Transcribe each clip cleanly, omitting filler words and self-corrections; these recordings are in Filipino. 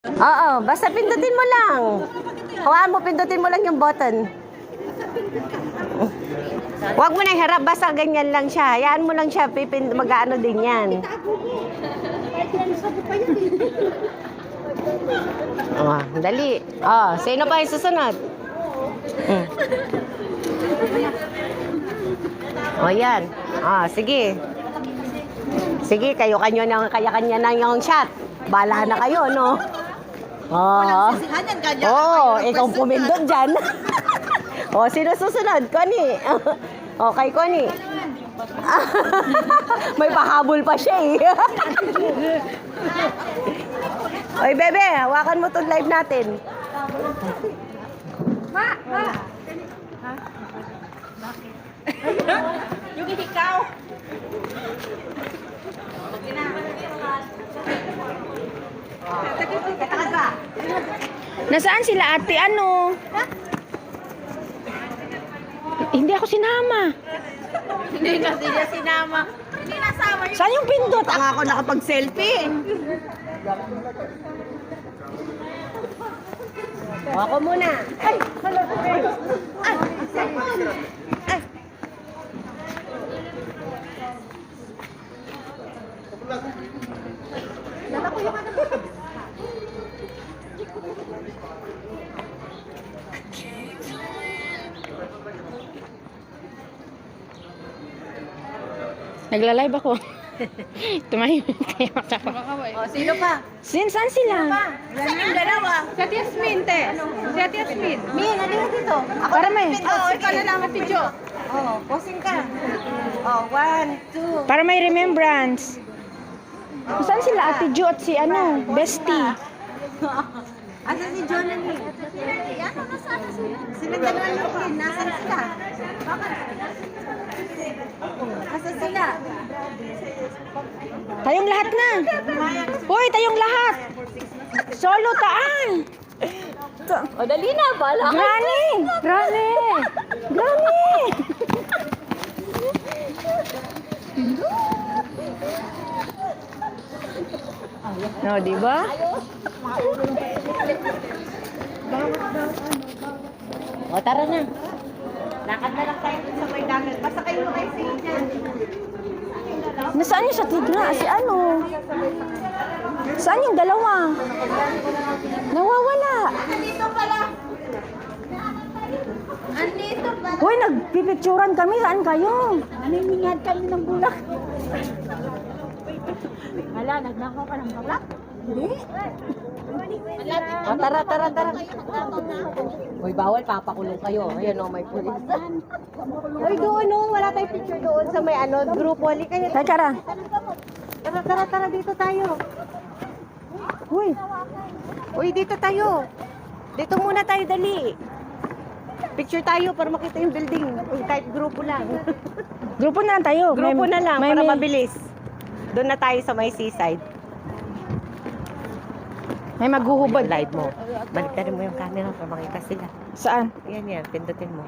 Oo, basta pindutin mo lang. Hawakan mo, pindutin mo lang yung button. Huwag mo nang harap, basta ganyan lang siya. Hayaan mo lang siya, mag-ano din yan. Oh, dali. Oh, sino pa yung susunod? Oh, yan. Ah, sige. Sige, kanya-kanya na yung shot. Bala na kayo, no? Oo. Oh, ikaw pumindot dyan. Oh, sino susunod? Connie. Oh, kay Connie. May pahabol pa siya eh. Oy, bebe, hawakan mo tong live natin. Yung ikaw. Nasaan sila ate? Ano? Hindi ako sinama. Hindi na siya sinama. Hindi nasama yung... Saan yung pindot? Ang ako nakapag-selfie. Ako muna. Ay, hello. Ay, ay. Dala ko yung ano. Nagla-live ako. Tumahimik kayo ako. Oh, sino pa? Saan sila? Saan yung dalawa? Si Ate Yasmin, te. Si Ate Yasmin. Min, ano yung dito? Ako Para na may... pipindot. Oo, ikaw na lang at si Jo. Oh, posing ka. Oh, 1, 2. Para may remembrance. Saan sila ate Jo at si ano? Bestie. Asa si Jonathan? Sila dalawa yung nasan sila? Asa sila? Tayong lahat na. Hoy, tayong lahat. Solo taan. O, dali na. Bala ka. Granny! Granny! Granny! No, di ba? O, tara na. Lakad na lang tayo dun sa may dagat. Basta kayo mo kayo sa'yo dyan. Nasaan yung sa tigra? Si ano? Saan yung dalawa? Nawawala. Andito pala. Andito pala. Hoy, nagpipicturan kami. Saan kayo? Naniningad kami ng bulak. Hala, nagnakaw ka ng bulak? Hindi. O, tara, tara, tara. Uy, bawal. Papakulong kayo. Ayan o, may pulis. Uy, doon o. Wala tayong picture doon sa may ano, group. Wali kayo. Teka ra. Tara, tara, tara. Dito tayo. Hoy, Uy, dito tayo. Dito muna tayo, dali. Picture tayo para makita yung building. Uy, kahit grupo lang. grupo na lang tayo. Grupo na lang para may- mabilis. Doon na tayo sa may seaside. May maghuhubad. Live mo. Baliktarin mo yung camera para makita sila. Saan? Ayan yan, pindutin mo.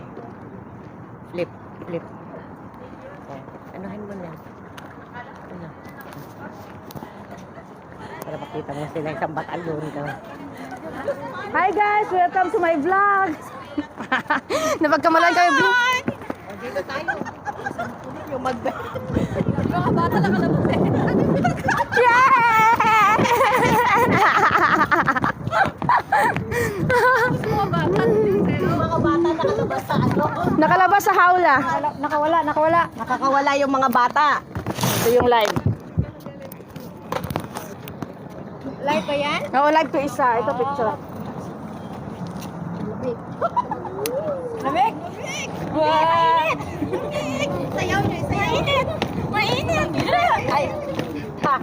Flip, flip. Okay. Anuhin mo na. Ano? Para makita mo sila isang batalyon ka. Hi guys! Welcome to my vlog! Napagkamalan kami vlog. O, dito tayo. Yung mag- Mga bata lang ka na ba? Yeah! Mga bata. Mga bata nakalabas sa ano. Nakalabas sa hawla. Nakawala. Nakakawala yung mga bata. Ito yung live. Live ba yan? Oo, live to isa. Ito picture. Lamig? Wow! Sayaw niyo, sayaw. Mainit! Mainit! Ay! Ha!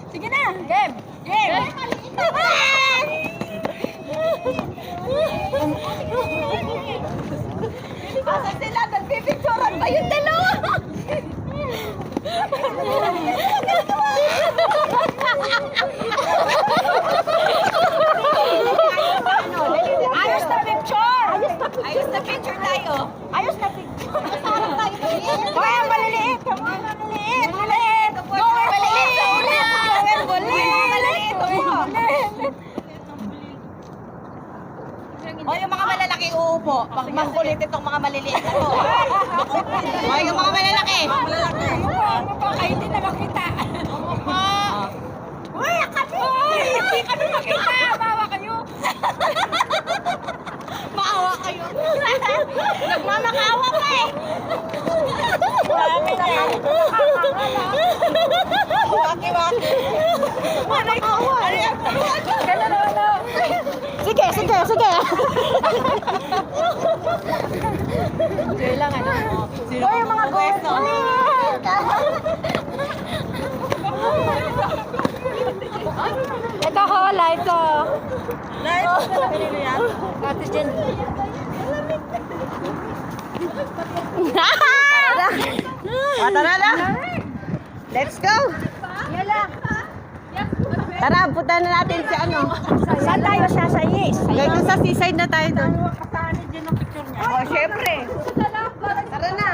Sige na! Game! Game! Asan sila? Nagpipicturan ba yung dalawa? Ayos na picture! Ayos na picture tayo! Ayos na picture! Masarap tayo! Hoy, ang maliliit! Ang maliliit! Maliliit! Gawin maliliit! Ulit! Gawin maliliit! uupo. Pag mangkulit itong mga maliliit ko. O, yung mga malalaki. Kayo hindi na makita. Uy, kami! Hindi kami makita. Maawa kayo. Maawa kayo. Nagmamakaawa pa eh. Marami na yan. Waki-waki. Manakawa. Sige, sige, sige. Kailangan ano? Sino Uy, yung mga pwesto? Ito ko, light ko. Kanino yan? Ate Jen. Tara na. Let's go. Tara, punta na natin si ano. Saan tayo sasayis? Dito sa seaside na tayo doon. Oh, syempre. Tara na.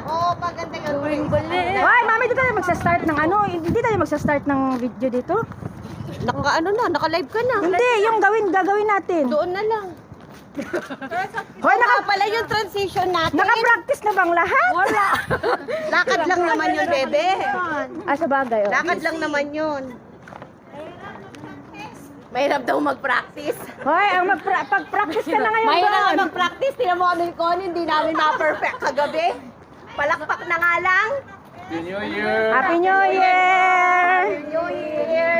Oo, paganda yun. Hoy, mami, dito tayo magsa-start ng ano? Hindi tayo magsa-start ng video dito? Naka-live ka na. Hindi, yung gagawin natin. Doon na lang. Hoy, Pala yung transition natin. naka-practice na bang lahat? Wala. Lakad lang naman yun, bebe. Ah, sa bagay. Oh. Lakad lang naman yun. Mahirap daw mag-practice. Hoy, ang pag-practice ka na ngayon Mahirap doon. na mag-practice. Tinan mo ano yung hindi namin ma-perfect kagabi. Palakpak na nga lang. Happy New Year! New Year!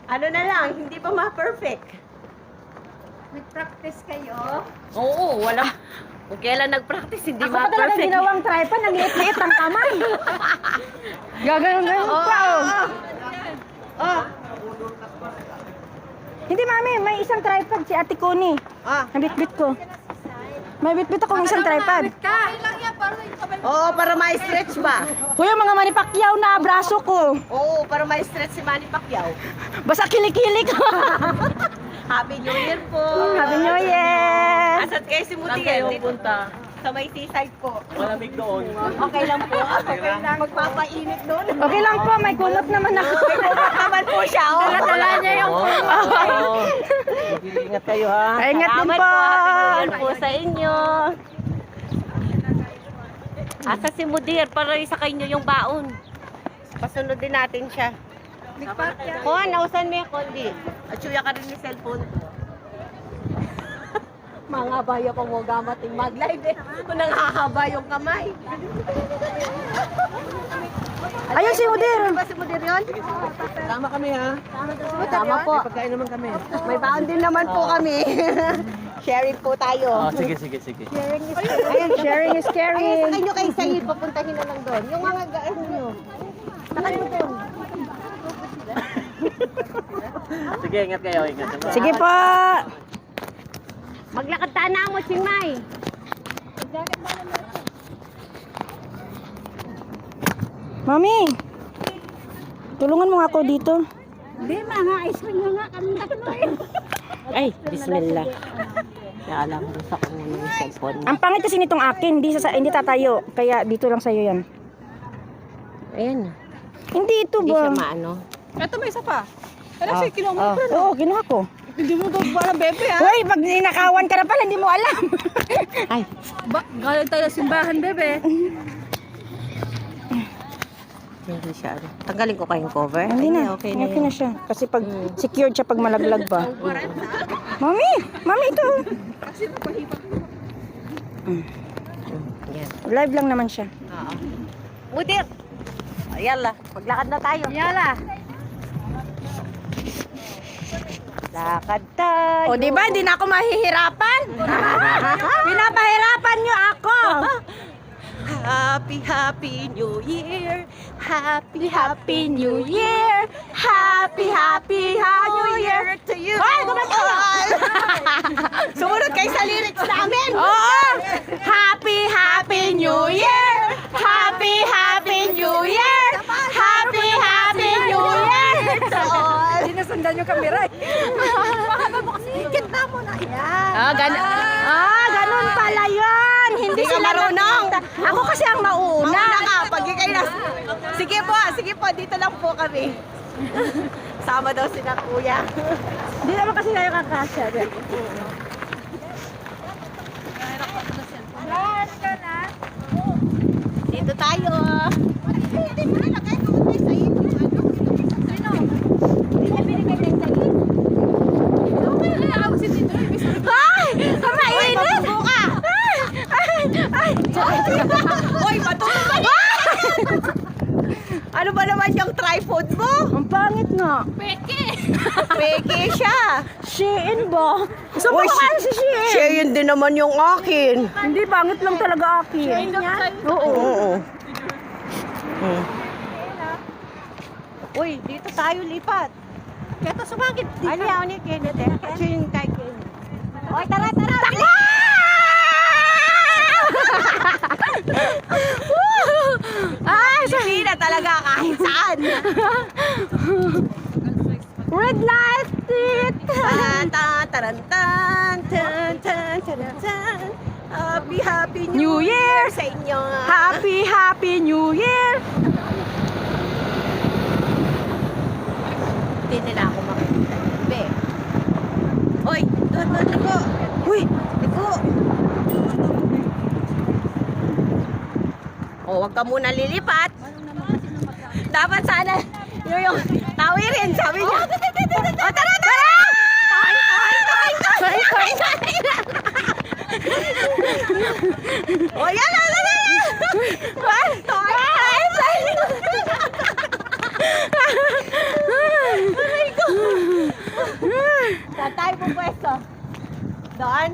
Ano na lang, hindi pa ma-perfect. Nag-practice kayo? Oo, wala. Kung kailan nag-practice, hindi Ako pa talaga ma-perfect. ginawang tripod, ang liit-liit ng kamay. Gaganon pa, oh. Oh, Hindi, mami, may isang tripod si Ate Connie. ah. Nabitbit ko. May bitbit ako ng isang tripod. Oo, para ma-stretch ba? Hoy, yung mga manipakyaw na braso ko. Oo, para ma-stretch si Manny Pacquiao. Basta kilikili ko. Happy New Year po! Happy New Year! Asan kayo si Muti? Saan kayo punta? Sa may seaside po. Malamig doon. Okay lang po. Okay lang. Magpapainit doon. Okay lang po, may kulot naman ako. Naman po siya. Oh. Dala niya yung Ingat kayo ha. Ay, ingat din Salamat po. Happy New Year po sa inyo. Asa si Mudir para isakay nyo yung baon. Pasunod din natin siya. Kuha, nausan mo yung kondi. At suya ka rin yung cellphone. Mga baya pa mo gamating mag-live eh. Kung nakakaba yung kamay. Ayun si Mudir. Ba si Mudir yun? Tama kami ha. Tama po. Pagkain naman kami. May baon din naman po kami. Sharing po tayo. Sige. Ayun, Sharing is Ayun, caring. sakay nyo kay Sahid, papuntahin na lang doon. Yung mga gaan nyo. Sakay nyo doon. Sige, ingat kayo. Sige po. Maglakad ta na mo, Chingmay. Mami, tulungan mo nga ako dito. Hindi, mga ice cream nga kami tatlo eh. Ay, bismillah. Naalam mo sa kung ano yung cellphone. Ang pangit kasi nitong akin, hindi tatayo. Kaya dito lang sa'yo yan. Ayan. Hindi ito Hindi siya ba? maano. Ito may isa pa. Oo, kinuha ko. Hindi mo daw parang bebe ha? Hoy, pag ninakawan ka na pala, hindi mo alam. Ay, Galing tayo sa simbahan bebe. hindi siya ano. Tanggalin ko kayong cover. Hindi Ay, na, okay okay na na siya. Kasi pag secured siya pag malaglag pa. Mami ito. Yan. Live lang naman siya. Oo. Mudir! Yala, maglakad na tayo. Yala. Lakad tayo. O, di ba? Hindi na ako mahihirapan. Pinapahirapan niyo ako. Happy New Year. Happy New Year. Happy New Year to you. Hoy, gumanda ka. Sumunod kayo sa lyrics namin. Oo. Happy New Year. Happy New Year. Happy New Year. Sinasundan yung kamera eh. Ganun pala yun. Hindi Hindi ka sila marunong. Ako kasi ang mauna. Mauna ka, pag kayo na. Sige po, dito lang po kami. Sama daw si na kuya. Hindi naman kasi tayo kakasya. Dito tayo. Ay! Mainit! Hoy, matulog! Ano ba naman yung tripod mo? Ang pangit nga. Peke siya. Shein ba? Gusto mo Uy, kumain si Shein? Shein din naman yung akin. Hindi, pangit lang talaga akin. Shein yan? Oo. Oo. Uy, dito tayo lipat. Kaya sumagit. Ano yan ni Kenneth eh? Yung kay Kenneth. Oy, tara, tara. Ay, hindi na talaga kahit saan. Red light stick! Tan, tan, taran, tan, tan, tan, taran, tan. Happy, happy New Year sa inyo. Happy, happy New Year! Hindi nila ako makikita. Be. Hoy, doon, liko. Uy, liko. Oh, wag ka muna lilipat. Dapat sana yung tawirin, sabi niya. Oh, tara, tara! Toy. Oh, yan, Toy. Saan tayo pupwesto? Doon?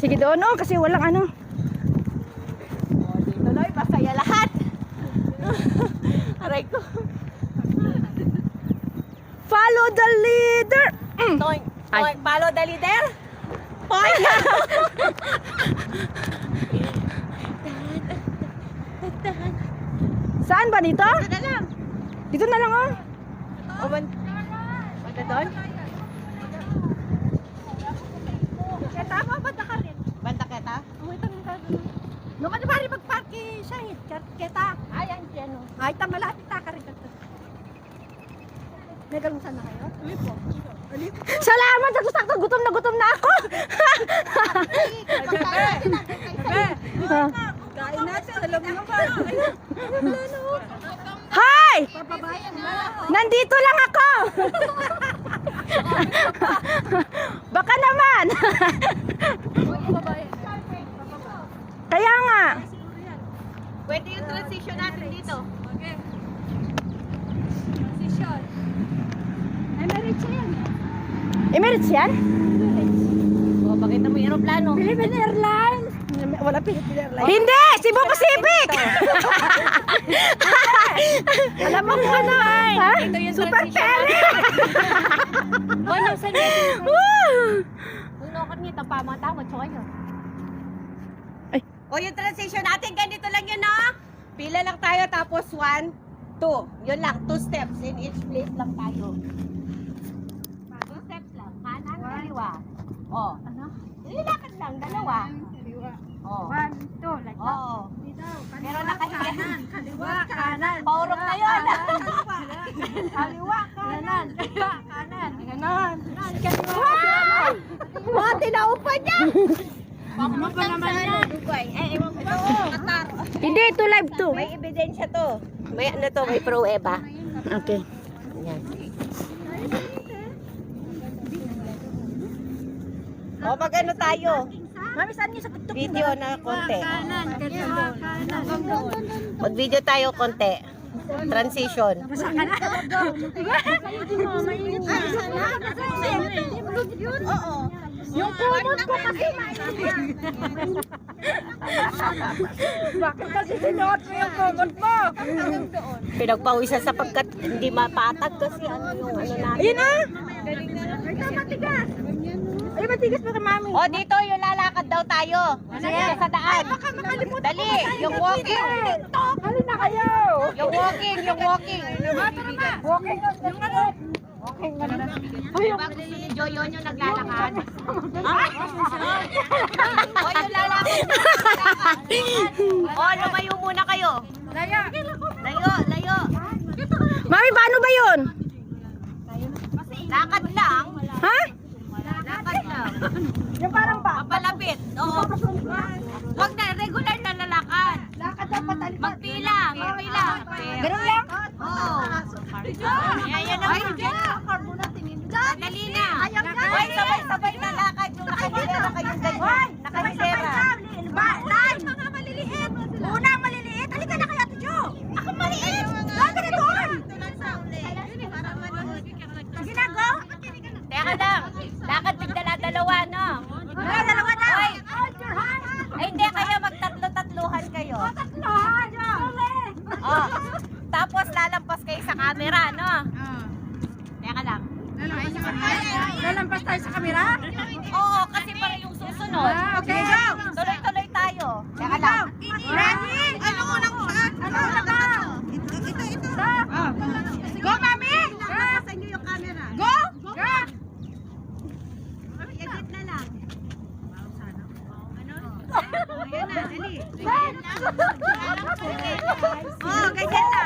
Sige doon, oh, kasi walang ano. Tuloy, masaya lahat. Aray ko. Follow the leader! Toy, follow the leader. Toy! Saan ba dito? Dito lang. Dito na lang, oh. O, banda doon? Kaya mo, banda ka rin. Banda kita? No, ano ba rin mag-park siya eh. Kita. Ay, yan o. Ay, malapit na ka rin. May galusan na kayo? Ulit po. Salamat! Sakto-sakto, gutom na ako! Kain natin. Alam mo naman. Hi! Papabayan na. Nandito lang ako! Baka naman! Kaya nga! Pwede yung transition natin dito. Position. Ay, meron siya yan. Emirates yan? O, pakita mo yung aeroplano. Philippine Airlines. Wala Philippine Airlines. Hindi! Cebu Pacific! Alam mo kung ano ay. Ha? Ito yung Super Ferry! Ano sa natin? Uno ka niya, tapama-tama, tsaka yun. Ay. O, yung transition natin, ganito lang yun, no? Pila lang tayo, tapos 1, 2. Yun lang, 2 steps. In each place lang tayo. 2 steps lang. Kanan, kaliwa. O. Ano? Ililakad lang, dalawa. O. 1, 2, like that. Oo. Dito, Pero nakahiga. kaliwa, kanan. Paurok na yun. Kaliwa, kanan. Kaliwa, kanan. Ganon. Mga tinaupan niya. Ano pa naman yan? Ewan ko to. Qatar. Hindi, ito live to. May ebidensya to. May ano to, may pruweba. Okay. Yan. O, mag-ano tayo? Mami, saan niyo sa tuktok? Video na konti. Kanan, kaliwa, kanan. Mag-video tayo konti. Transition. Basa ka na. Mainit na. Oo. Yung kumot ko kasi mainit. Bakit kasi sinuot mo yung kumot mo? Pinagpawisan sapagkat hindi mapatag kasi ano yung ano natin. Ayun na! Ito matigas. Ay, matigas pa ka, mami. O, dito yung lalakad daw tayo. Sa daan. Dali, yung walking. Halin na kayo! Yung walking, yung walking. Walking yung ano? Ay, si Joyon yung naglalakad. O, yung lalakad. O, lumayo muna kayo. Laya. Layo, layo. Mami, paano ba yun? Lakad lang. Oo. Wag na, regular na lalakad. Lakad dapat Magpila. Ganun lang? Oo. Yan na. Dali na. Hoy, sabay-sabay na lakad yung nakahilera kayong ganyan. Nakahilera. Lai, mga maliliit. Una, maliliit. Halika na kaya, Tiyo. Ako maliit. Lakad na doon. Sige na, go. Teka lang. Lakad tigdala-dalawa, no? Dalawa na. Hoy. Ay, hindi kayo. Magtatlo-tatluhan kayo. Tatlohan. Oh. Tapos lalampas kayo sa camera, no? Teka lang. Lalampas tayo sa kamera? Oo, kasi para yung susunod. Okay, go. Tuloy-tuloy tayo. Teka lang. Ready? Ano unang shot? Ano unang Ito. Go, mami! Sa inyo yung camera. Go! Go! Edit na lang. Ayan na, dali. Oh, ganyan na.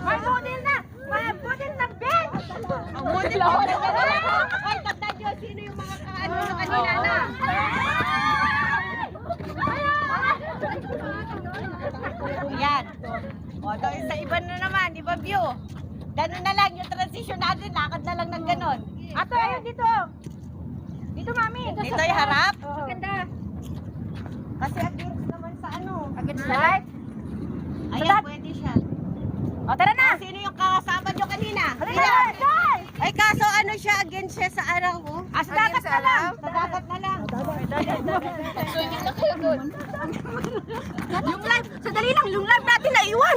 May model na! May model na Ben! Ang model na lang. Ay, tandaan nyo, sino yung mga kaano na kanina na. Yan. O, doon sa iba na naman, iba view. Ganun na lang, yung transition natin, lakad na lang ng ganon. Ato, ayun dito! Dito, mami! Dito yung harap. Maganda! Kasi against naman sa ano. Against the light? Ayan, pwede siya. O, tara na! Sino yung kasama nyo kanina? Halika! Ay, kaso ano siya, against siya sa araw, oh. Sa dagat na lang! Sa dagat na lang. Yung live! Sadali lang! Yung live natin naiwan!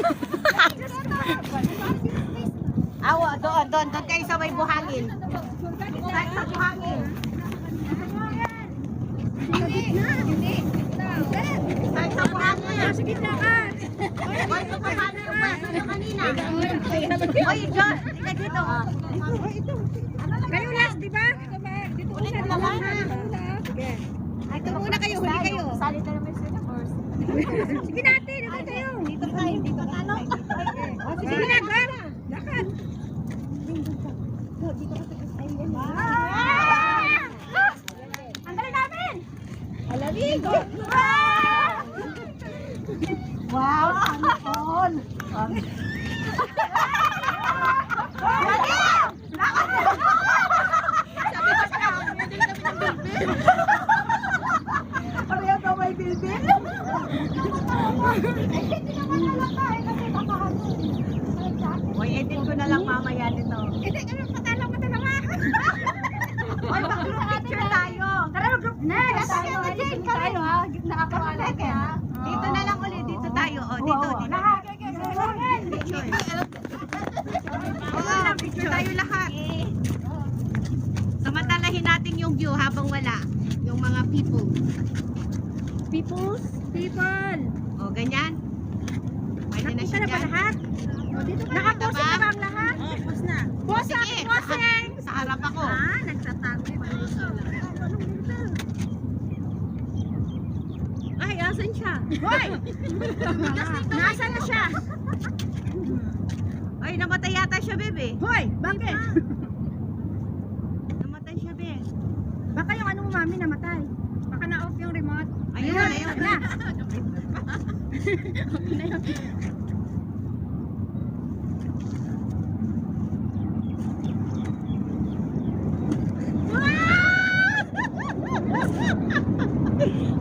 Awa, doon kayo sa may buhangin. Kahit sa buhangin. Kahit sa buhangin. Sa gitna ka! Hoy, sa buhangin yung pwesto nyo kanina. Hoy, John, ika dito. Kayo last, di ba? Dito Ulit na naman. Sige. Ay, ito muna kayo, huli kayo. Salita naman sila first. Sige natin! Dito tayo! Dito tayo, dito tayo. Sige na, go! Lakad! Ang galing namin! Alamig! Wow! Samson! Pareho daw may bilbil? Hoy, edit ko na lang mamaya nito. Hindi, ganun patalaw ka talaga! Hoy, mag-group picture tayo. Tara, group next! Tayo ha, gitna ako alay ha. Dito na lang ulit, dito tayo. O, dito, dito. Lahat! Picture. Oo, picture tayo lahat. Samantalahin natin yung view habang wala. Yung mga people. People! O, ganyan. Pwede na Nakita siya na ba dyan. lahat? Nakapost na ba ang lahat? Post na. Post na, Sige, posing! sa harap ako. Nagtatago pa rin sila. Ay, asan siya? Hoy! Nasaan na siya? Ay, namatay yata siya, bebe. Hoy! Bakit? Namatay siya, bebe. Baka yung ano mo, mami, namatay. Baka na-off yung remote. Ayun, ayun. Na.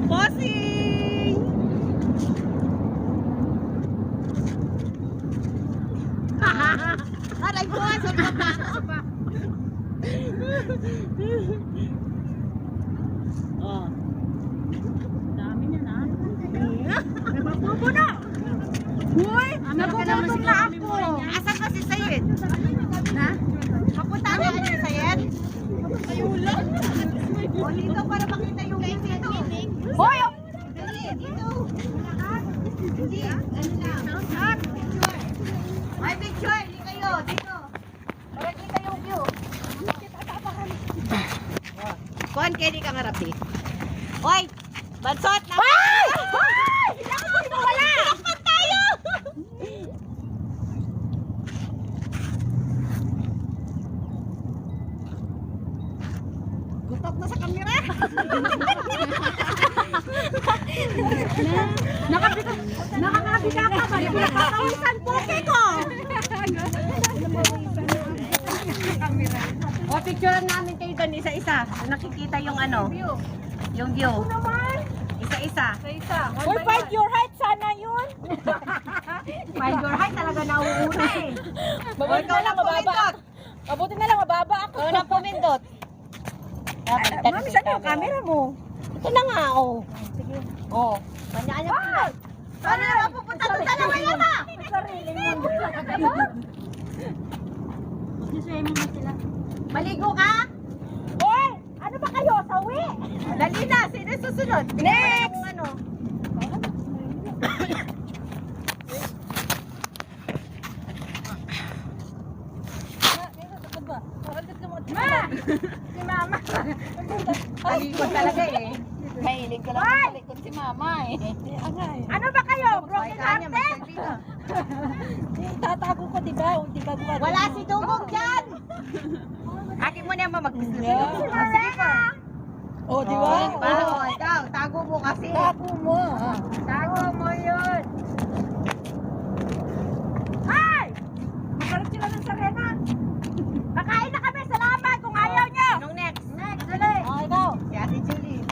Bossing! Aray ko, sobrang pa. Oh. Dami na na. Napupuno! Hoy! Napupuno na ako! Asan ba si Sayed? Na? Papunta na si Sayed? Ayula. O, dito para makita yung dito. Hoy! Dali, dito. Hindi, ano lang. Ay, picture, hindi kayo, dito. Para kita yung view. Kuhan, kaya ka ngarap eh. Hoy! Bansot! Hoy! Hoy! Wala! Lakpan tayo! Nakakabika ka ba? Pinapakawisan po ko. O, picturean namin kayo doon isa-isa. Nakikita yung ano, yung view. Isa-isa. Or find your height sana yun. Find your height talaga nauuna eh. Mabuti na lang mababa. Mabuti na lang mababa ako. Ikaw na pumindot. Mami, saan yung camera mo? Ito na nga, oh. Sige. Oh. Kanya-kanya pindot. Paano naman pupunta doon sa naman yan ha? Sarili mo. Maligo ka? Hoy! Ano ba kayo? Sawi? Dali na, sino susunod? Next! Ano? Si Mama. Malikot talaga eh. Mahilig ko lang sa likod si mama eh. Ano ba kayo? Broken Kanya, hearted? Tatago ko, diba? Di ba? Wala si Dugong dyan! Akin mo na yung mag-business. Sige pa. Oh, di Oh, ba? ikaw, tago mo kasi. Tago mo. Tago mo yun. Ay! Magalit sila ng sarena. Kakain na kami. Salamat kung ayaw nyo. Anong next? Next, dali. Oh, ikaw. Si Ate Julie.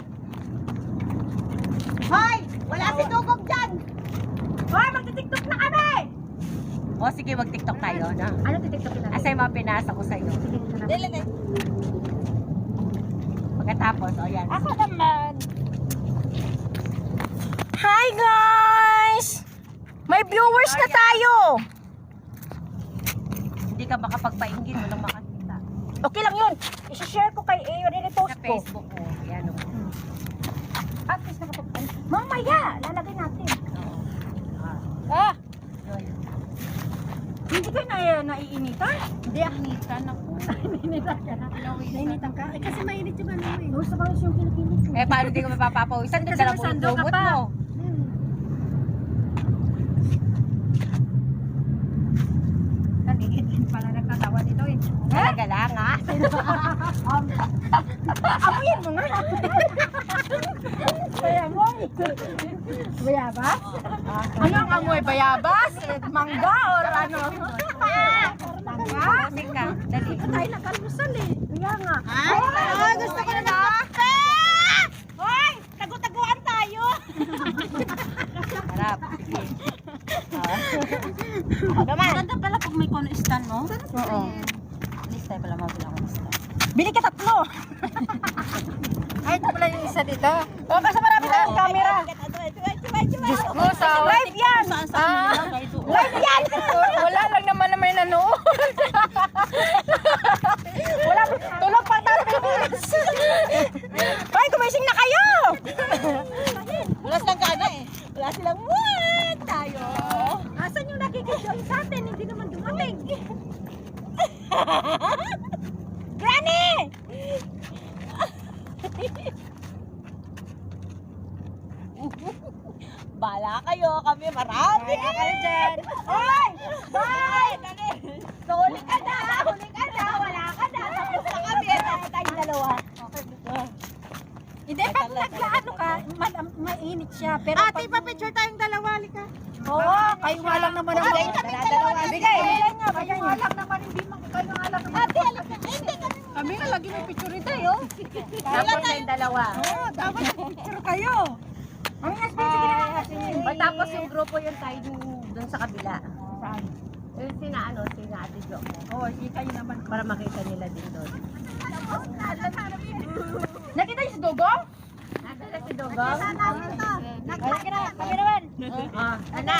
Hoy! Wala si Dugong dyan! Hoy, magti-tiktok na kami. O, sige, mag-tiktok tayo, na. Ano titiktokin natin? Asa yung mga pinasa ko sa'yo. Dali. Pagkatapos, o yan. Ako naman. Hi guys! May viewers na tayo. Hindi ka makapagpainggit, walang makakita. Okay lang yun. I-share ko kay Ayo, Sa i-repost ko. Facebook mo, yan o. At least nakapag- Mamaya, lalagay natin. Oo. Ah, Yun. hindi kayo naiinitan? Hindi, initan ako. Nainitan ka na? Nainitan ka? Eh, kasi mainit yung ano eh. Gusto ba yung Pilipinas? Eh, paano di ka mapapapawisan? Doon Kasi ka lang may sando ka pumumot pa. mo. Nagigit din pala nagkatawa dito eh. Talaga lang, ha? Amoyin mo nga. Bayamoy. Bayabas? Ano ang amoy? Bayabas? Mangga or ano? Mangga? Sika, dali. Tayo nakalmusal eh. Kaya nga. Ay, gusto ko na ng Hoy! Tago-taguan tayo! Harap. Sige. Naman. Ganda pala pag may kono stand, no? Oo. Next time pala mabilang ko stand. Bili ka tatlo! Ay, ito pala yung isa dito. Oh, kasi marami tayong camera. Diyos ko, sa live yan! Live yan! Wala lang naman na may nanood. Wala, tulog pa tayo. Ay, kumising na kayo! Wala silang gana eh. Wala silang what? Tayo. Asan yung nakikidyon sa atin? Hindi naman dumating. Granny! Bala kayo, kami marami. Kaya kayo dyan. Hoy! Hoy! Huli ka na! Huli ka na! Wala ka na! Tapos na kami. Tayong dalawa. Hindi, pag naglaano ka, mainit siya. Pero Ate, pa-picture tayong dalawa, lika. oo, kayo nga lang naman ang Ate, kami dalawa. Bigay! Bigay nga, bigay nga. lang naman, hindi kayo nga lang naman. Ate, halika. Hindi kami. Kami nga lagi may picture ito, yo. Tapos yung dalawa. Oo, dapat picture kayo. Ang sige na. O tapos yung grupo yung tayo dun sa kabila. Saan? Yung sina Ate Jo. Oo, hindi kayo naman. Para makita nila din doon. Nakita niyo si Dogong? Nakita si Dogong? Halika na, kami naman.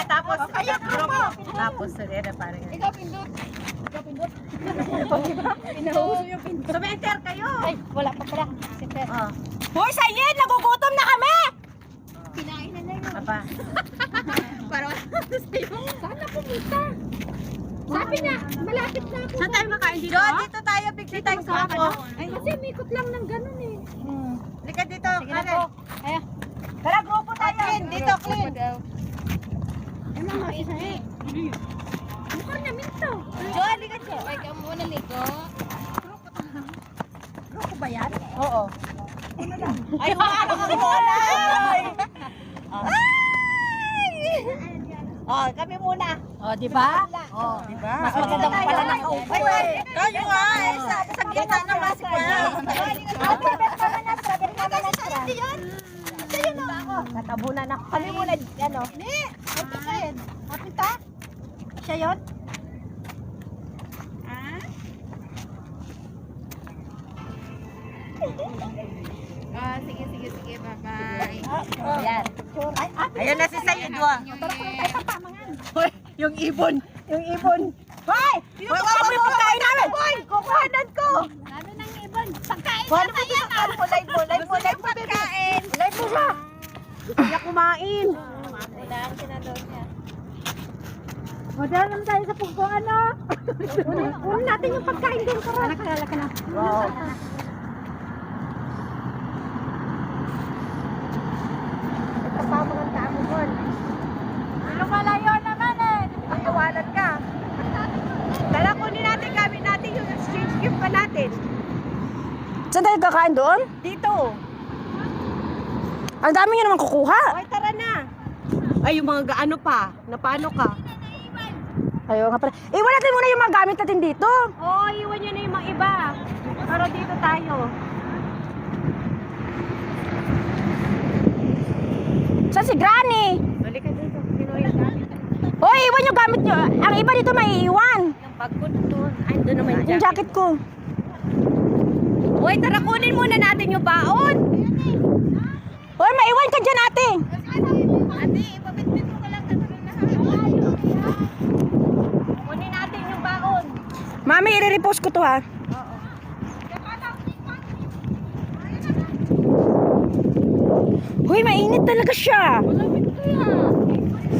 Tapos Kayo, grupo. Tapos Serena parang. Ikaw pindot. Ikaw pindot. Pinahuso yung pindot. Sumenter kayo! Ay, wala pa pala. Si Ter. Oh, Hoy, Sayen! Nagugutom na kami! apa? Para Sana pumunta. Sabi niya, malapit na ako. Saan tayo makain dito? Dito tayo, picture tayo sa ako. Ay, kasi umikot lang ng ganun eh. Lika dito, Sige na Karen. po. Ay, tara, grupo tayo. Clean, dito, clean. Ay, mama, isa eh. Mukha niya minto. Jo, halika Jo. Ay, ka muna ligo. Grupo ba yan? Oo. Ay, paano ka muna? kami muna. Oh, di ba? Oh, di ba? Mas maganda pa pala nakaupo. Kayo nga, sa gitna naman si Kuya. Natabunan ako. Kami muna, ano? Ni, ito kayo. Kapita? Siya yun? Sige, bye-bye. Ayan. Ayan na si Sayidwa. Hoy, yung ibon. Hoy! Yung kami pagkain namin! Kukuhanan ko! Ano nang ibon? Pagkain Kuhanan mo ito sa mo, live mo, baby. pagkain. Live mo siya. Gusto niya kumain. Wala ang sinalaw niya. Madala naman tayo sa pugko, ano? Una natin yung pagkain doon. Anak ka na. Wow. Ito pa mga tao mo. Lumalayo naman eh. Pagkawalan ka. Dala kunin natin, gamit natin yung exchange gift pa natin. Saan tayo kakain doon? Dito. Ang dami nyo naman kukuha. Okay, tara na. Ay, yung mga gaano pa. Na paano ka? Ayaw nga pala. Iwan natin muna yung mga gamit natin dito. Oo, iwan nyo na yung mga iba. Pero dito tayo. Saan si Granny? Balik ka dito. Kinuha yung gamit. Hoy, iwan yung gamit nyo. Ang iba dito may iwan. Yung bag ko doon. Ay, doon naman Yung jacket ko. Hoy, tara kunin muna natin yung baon. Hoy, maiwan ka dyan ate. Ate, ipabitbit mo ka lang sa Kunin natin yung baon. Mami, i-repost ko to ha. Hoy, mainit talaga siya.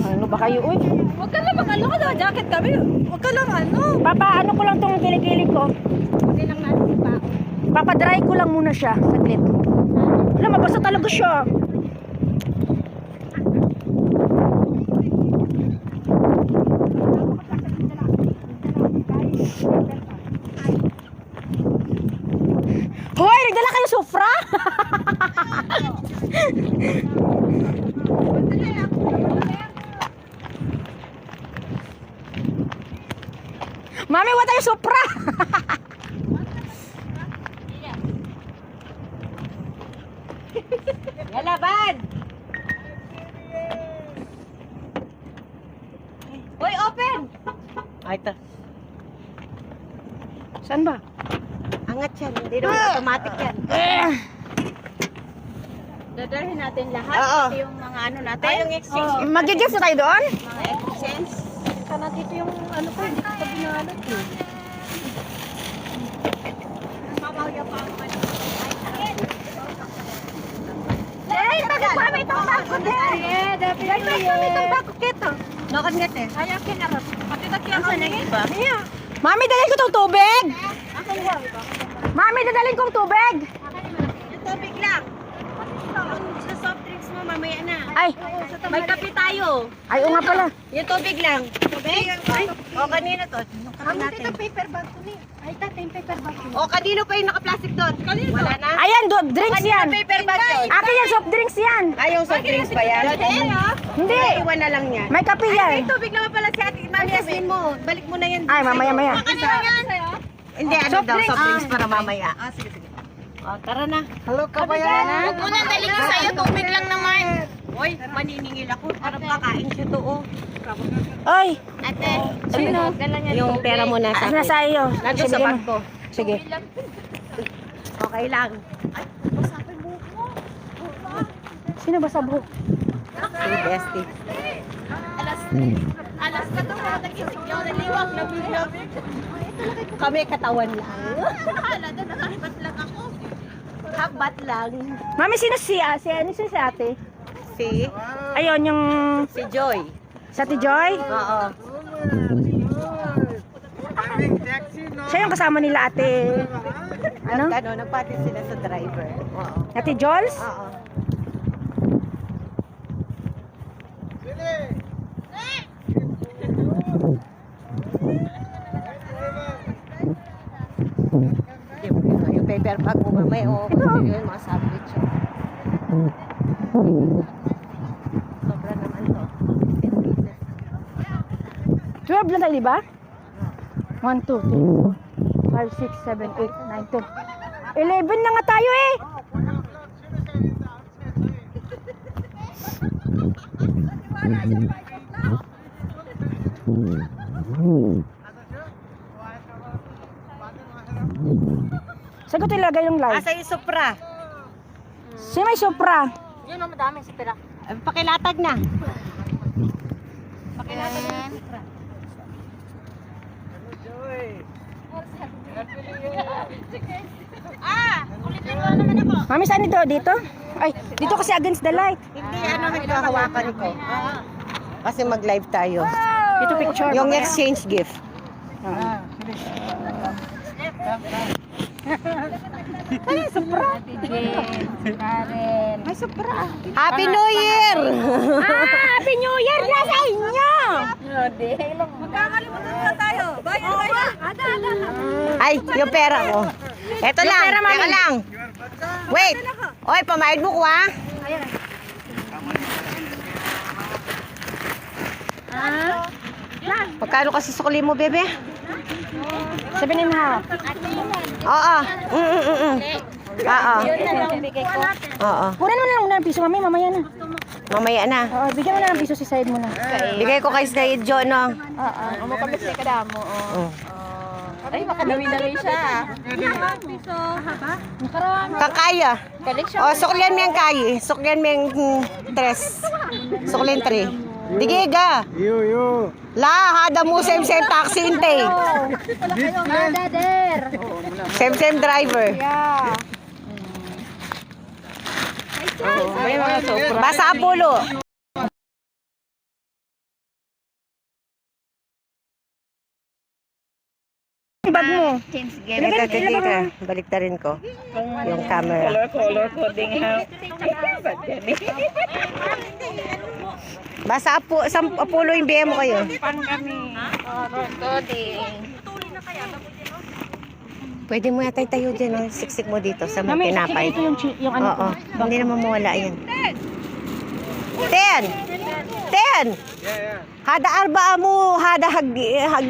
Ano ba kayo, uy? Huwag ka lang mag-ano ka na. Jacket kami. Huwag ka lang ano. Papaano ko lang tong kilikili ko. Kunin lang natin yung baon. Papadry ko lang muna siya. Saglit. Wala, mabasa talaga siya. Hoy, nagdala kayo sufra? Mami, wala tayo sufra. Lalaban! Hoy, open! Ay, ito. Saan ba? Angat yan. Hindi naman automatic yan. Dadalhin natin lahat. Oo. Ito yung mga ano natin. Ay, yung exchange. Mag-gift na tayo doon? Mga exchange. Sana dito yung ano ko, hindi ko pa binalot eh. Ay, bakit kami itong bago din? Ay, kami itong bago kito. Nokan nga te. Ayaw kinarot. Pati na kaya Asa na yung iba? Mami, dalhin ko tong tubig! Mami, dadalhin kong tubig! Yung tubig lang. Sa soft drinks mo, mamaya na. Ay, May kape tayo. ay, oo nga pala. Yung tubig lang. Tubig? Ay, o kanino to? Yung kape natin. paper bag ko ni. Ay, tata yung paper bag ko. O kanino pa yung naka-plastic doon? Kanino? Wala na? Ayan, drinks Kanino yan. paper bag yun? Akin yan, soft drinks yan. Ay, yung soft drinks pa yan? Hindi. Iwan na lang yan. May kape Ay, yan. may tubig naman pala si ate. Mami, asin mo. Balik mo na yan. Ay, mamaya-maya. Kanino yan? Hindi, ano Soft daw, drinks. soft drinks para mamaya. Ah, sige. O, tara na. Hello, kabayan! Huwag mo nang dalhin sa'yo. Tubig lang naman. Hoy, maniningil ako. Parang kakain siya to, oh. Oy, Ate. Sino? Dala niya Yung pera mo nasa nasa iyo. Nandun sa Sige bag na. ko. Sige. Okay lang. Sino ba sa buhok? Si Bestie. Alas ka to. Nagising niyo. Naliwag na bigla. Kami katawan lang. Hala, nakalipat lang ako. Habat lang. Mami, sino si ate? Si? Ayun, yung Si Joy. sa Ate Joy. Oo. Siya yung kasama nila ate. Ano? Ano, nagpati sila sa driver. Oo. Ate Jols? Oo. Yung paper bag mo mamaya, o yung mga sandwich. Sobra naman to. 10 pieces. 12 lang tayo, di ba? 1, 2, 3, 5, 6, 7, 8, 9, 10. 11 na nga tayo eh. Saan ko tilagay yung live? Asa yung Supra? Sino may Supra? Yun o, madami sa pera. Pakilatag na. Ulitin mo naman ako. Mami, saan ito? Dito? Ay, dito kasi against the light. Hindi, ano nagkahawakan ko. Kasi mag-live tayo. Dito picture. Yung exchange gift. Ate Jen, Karen. May Supra. Happy New Year! Happy New Year na sa inyo! Magkakalimutan na tayo. Bayan. Ay, yung pera ko. Eto lang, pera, Mami. teka lang. Wait. Oy, pamayad mo ko ha. Magkano kasi sukli mo, bebe? 7.5. Oo. Oo. Oo. Kunin mo na lang ng piso, Mami. Mamaya na. Mamaya na. Oo, bigyan mo na ng piso si Said mo na. Bigay ko kay Sky Jo, no? Oo. Umakabit na ka damo. Oh. Ay, makadami-dami siya. Kakaya. Collection. O, suklian mo yung kayi. Suklian mo yung tres. Suklian 3. Digiga. La, hada mo same taxi inte. Dader. Same driver. Yeah. May mga sobra. Basa Apollo. Bag mo. Teka. Baliktarin ko. Yung camera. Color coding ha. Basa Apollo yung BM mo kayo. Pan kami. Color coding. Pwede mo yata tayo dyan. Oh. Siksik mo dito sa mga Mami, tinapay. ito yung ano. Oo. Hindi naman mawala yan. 10! Hada arba mo, hada hag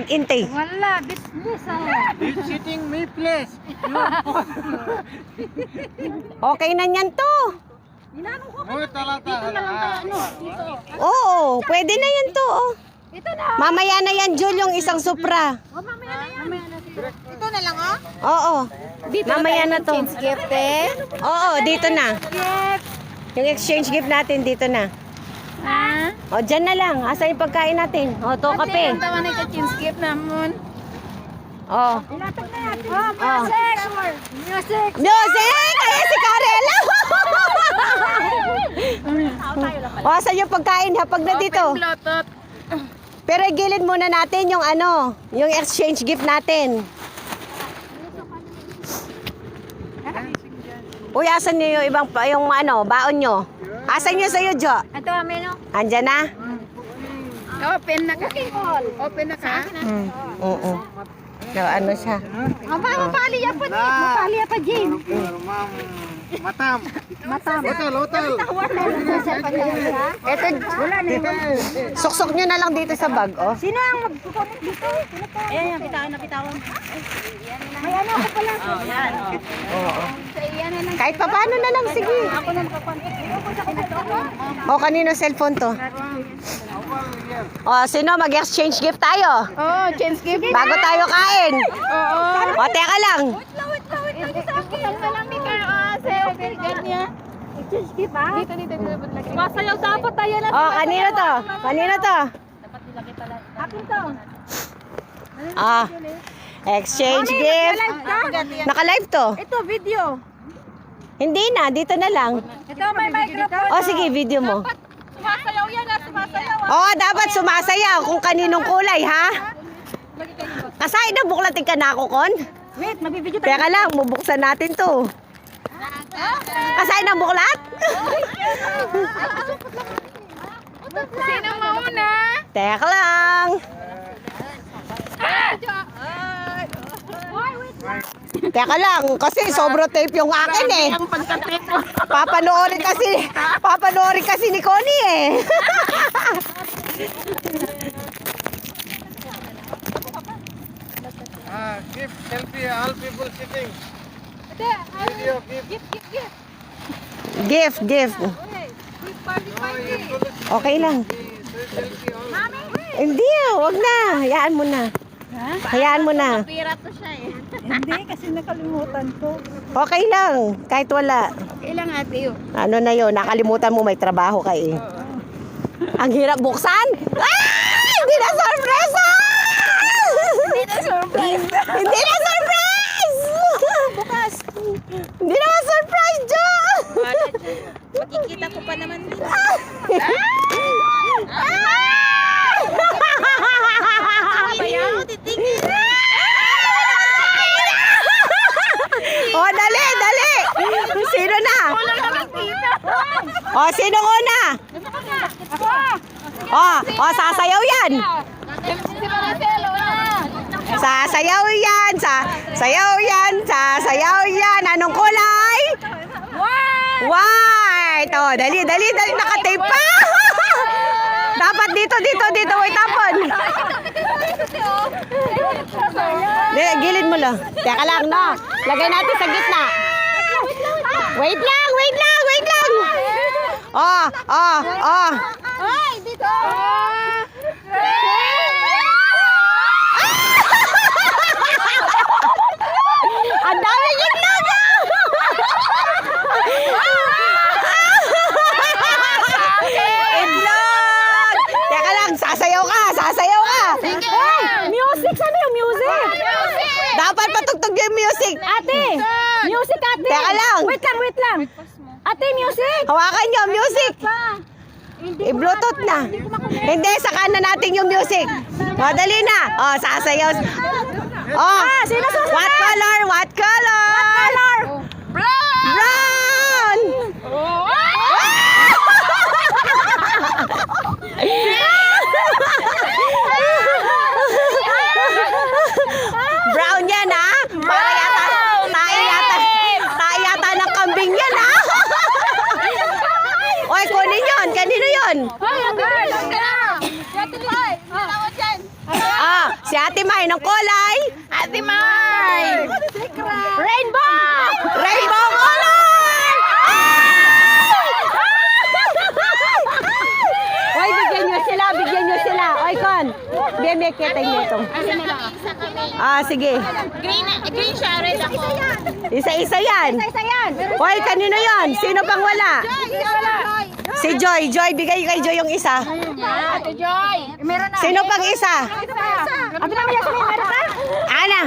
intay. Wala, business Okay na yan to. Oo, pwede na yan to. Oh. Mamaya na yan, Jul, yung isang Supra. Ito na lang, oh. Oo. Mamaya na to. gift eh. Oo, dito na. Yung exchange gift natin, dito na. Ha? O, dyan na lang. Asa yung pagkain natin? O, to kape. Tawa na ka-change gift namun. O. Music! Music! Music! Kaya si Karela! O, asa yung pagkain ha? Pag na dito. Bluetooth. Pero igilid muna natin yung ano, yung exchange gift natin. Uy, asan nyo yung ibang, yung ano, baon nyo? Asan nyo sa'yo, Jo? Ito, ameno. Andyan na? Open na ka. Open na ka. Oo. So, ano siya? Mapaliya pa din. Mapaliya pa din. Matam. Hotel. Eto, wala na yun. Suksok nyo na lang dito sa bag, oh. Sino ang magkukunik dito? Ayan, napitawan. May ano ako pala. Oo. Kahit pa paano na lang, sige. O, kanino cellphone to? O, sino mag-exchange gift tayo? Oh, change gift. Bago tayo kain. Oo. O, teka lang. Ikutan na lang ni Carl. Sa'yo, niya. Dito. Masayaw dapat tayo na. O, kanino to? Kanino to? Akin to. Ah, exchange gift. Naka-live to? Ito, video. Hindi na, dito na lang. Ito, may microphone. O, sige, video mo. Sumasayaw yan ha, sumasayaw. Oo, dapat sumasayaw kung kaninong kulay, ha? Kasay na, buklatin ka na ako, Kon. Wait, magbibideo tayo. Teka lang, bubuksan natin to. Kasay na buklat? Sino mauna? Teka lang. Teka lang, kasi sobro tape yung akin eh. Papanoorin kasi ni Connie eh. Give selfie, all people sitting. Ate, Video, give. Gift, gift. Okay lang. Selfie, all. Hindi, wag na. Hayaan mo na. Hayaan mo na. pira to siya eh. Hindi, kasi nakalimutan ko. Okay lang. Kahit wala. Ilang ate yun? Ano na yun? Nakalimutan mo may trabaho ka eh. Ang hirap buksan. Ah! Hindi na sorpresa! Hindi na surprise. Hindi na surprise! Bukas. Hindi na surprise, Jo! Makikita ko pa naman din. Bayaw, titigil. Oh, dali, dali! Sino na? Oh, sino una? Oh, sasayaw yan! Si Marcelo na. Sasayaw yan! Sayaw yan! Sasayaw yan! Anong kulay? White! Oh, dali, dali, dali! Nakatape pa! Dapat dito, dito, dito! Wait, tapon! Gilid mo lang. Teka lang, no? Lagay natin sa gitna. Wait lang, wait lang, wait lang! Oh, oh, oh! Ay, dito. Ang daming itlog! Itlog! Teka lang, sasayaw ka, sasayaw ka! Hey, music! Saan yung music? Dapat patugtog yung music! Ate! Music, ate! Teka lang! Wait lang, wait lang! Ate, music! Hawakan nyo, music! I-bluetooth na. Hindi, saka na natin yung music. O, dali na. O, sasayaw. O, sino susunod? what color? What color? What color? Brown! Brown yan, ha? Para yata, tayo yata ng kambing yan, ha? Oy, kunin yun. Kanino yun? Ah, si Ate May ng kulay. Ate Mai! Rainbow! Rainbow color! Oy, bigyan nyo sila, bigyan nyo sila. Oy, Kon. Beme, ketay nito. Ah, sige. Green siya, red ako. Isa-isa yan. Oy, kanino yan? Sino pang wala? Si Joy. Joy, bigay kay Joy yung isa. Ate Joy! Meron na. Sino pang isa? Ate naman yan, meron ka? Ana.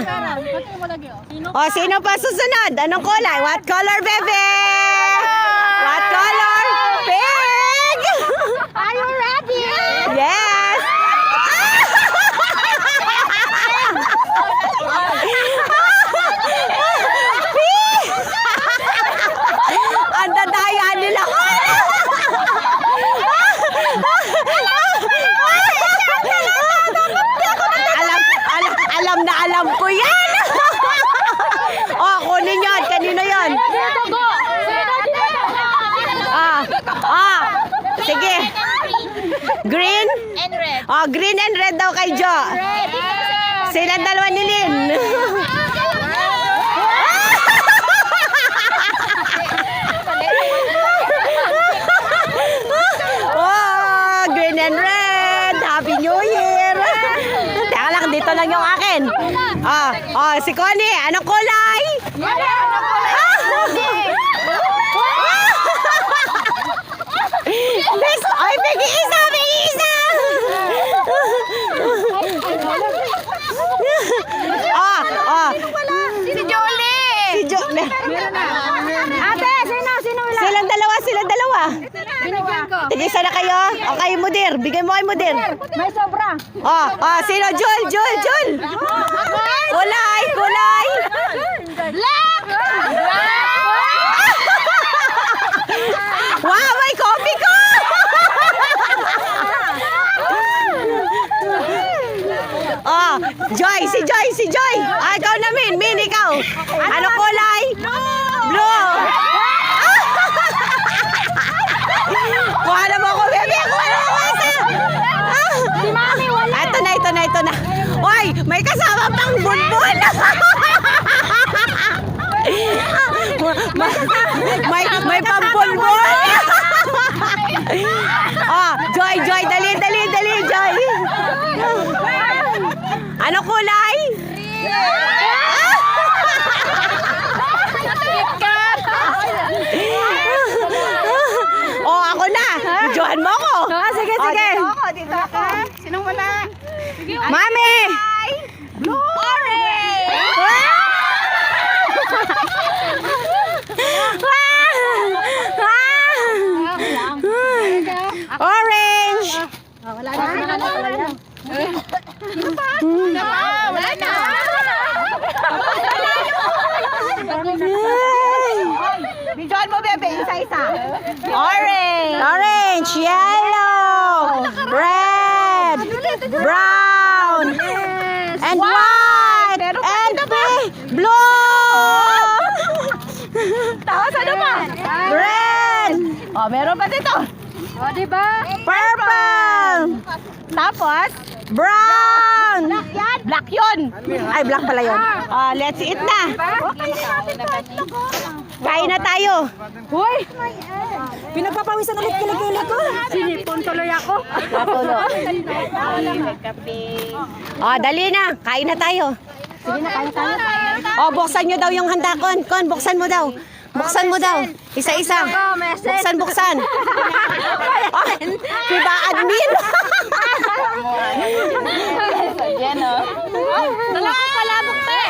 O, sino pa susunod? Anong kulay? What color, bebe? What color? Pink! Are you ready? Yes! Ang dadaya nila. Alam ko yan. Oh, kunin yan. Kanino yan? Sige. Green? And red. Oh, green and red daw kay Jo. Silang dalawa ni Lynn. Oh, green and red. Happy New Year. Teka lang, dito lang yung akin. Si Connie, anong kulay? Ay, bigay isa, bigay isa. Si Jolie! Si Jolie. Ate, sino wala? Silang dalawa. Binigyan ko. Tigisa na kayo. O kayo, Mudir. Bigay mo kay Mudir. May sobra. Sino? Jul. Kulay. Black! Wow, may coffee ko! Joy, si Joy. Ikaw na, Min, ikaw. Ano kulay? Blue. Kuha na mo ako, bebe. Kuha na mo ako isa. Si Mami, wala. Ito na. Oy, may kasama pang bulbul. bulbul! may pambulbul! Oh, Joy, dali, Joy! Ano kulay? Oh, ako na! Johan mo ako! Sige. Dito ako. Sinong wala? Mami! Orange! Wala na. Bidyoan mo, bebe. Isa-isa. Orange, yellow, red, brown, and white, and pink, blue, Tapos ano pa? red, Oh, meron pa dito. O, diba? purple, Tapos, brown. black yun. Ay, black pala yun. Let's eat na. Kain na tayo. Uy! Pinagpapawisan ulit kilikili ko. Sinipon tuloy ako. Dali na. Kain na tayo. Sige na, kain tayo. Buksan nyo daw yung handa, Kon. Buksan mo daw. Buksan mo daw. Isa-isa. Buksan. Diba, admin? Dala ko palabok te.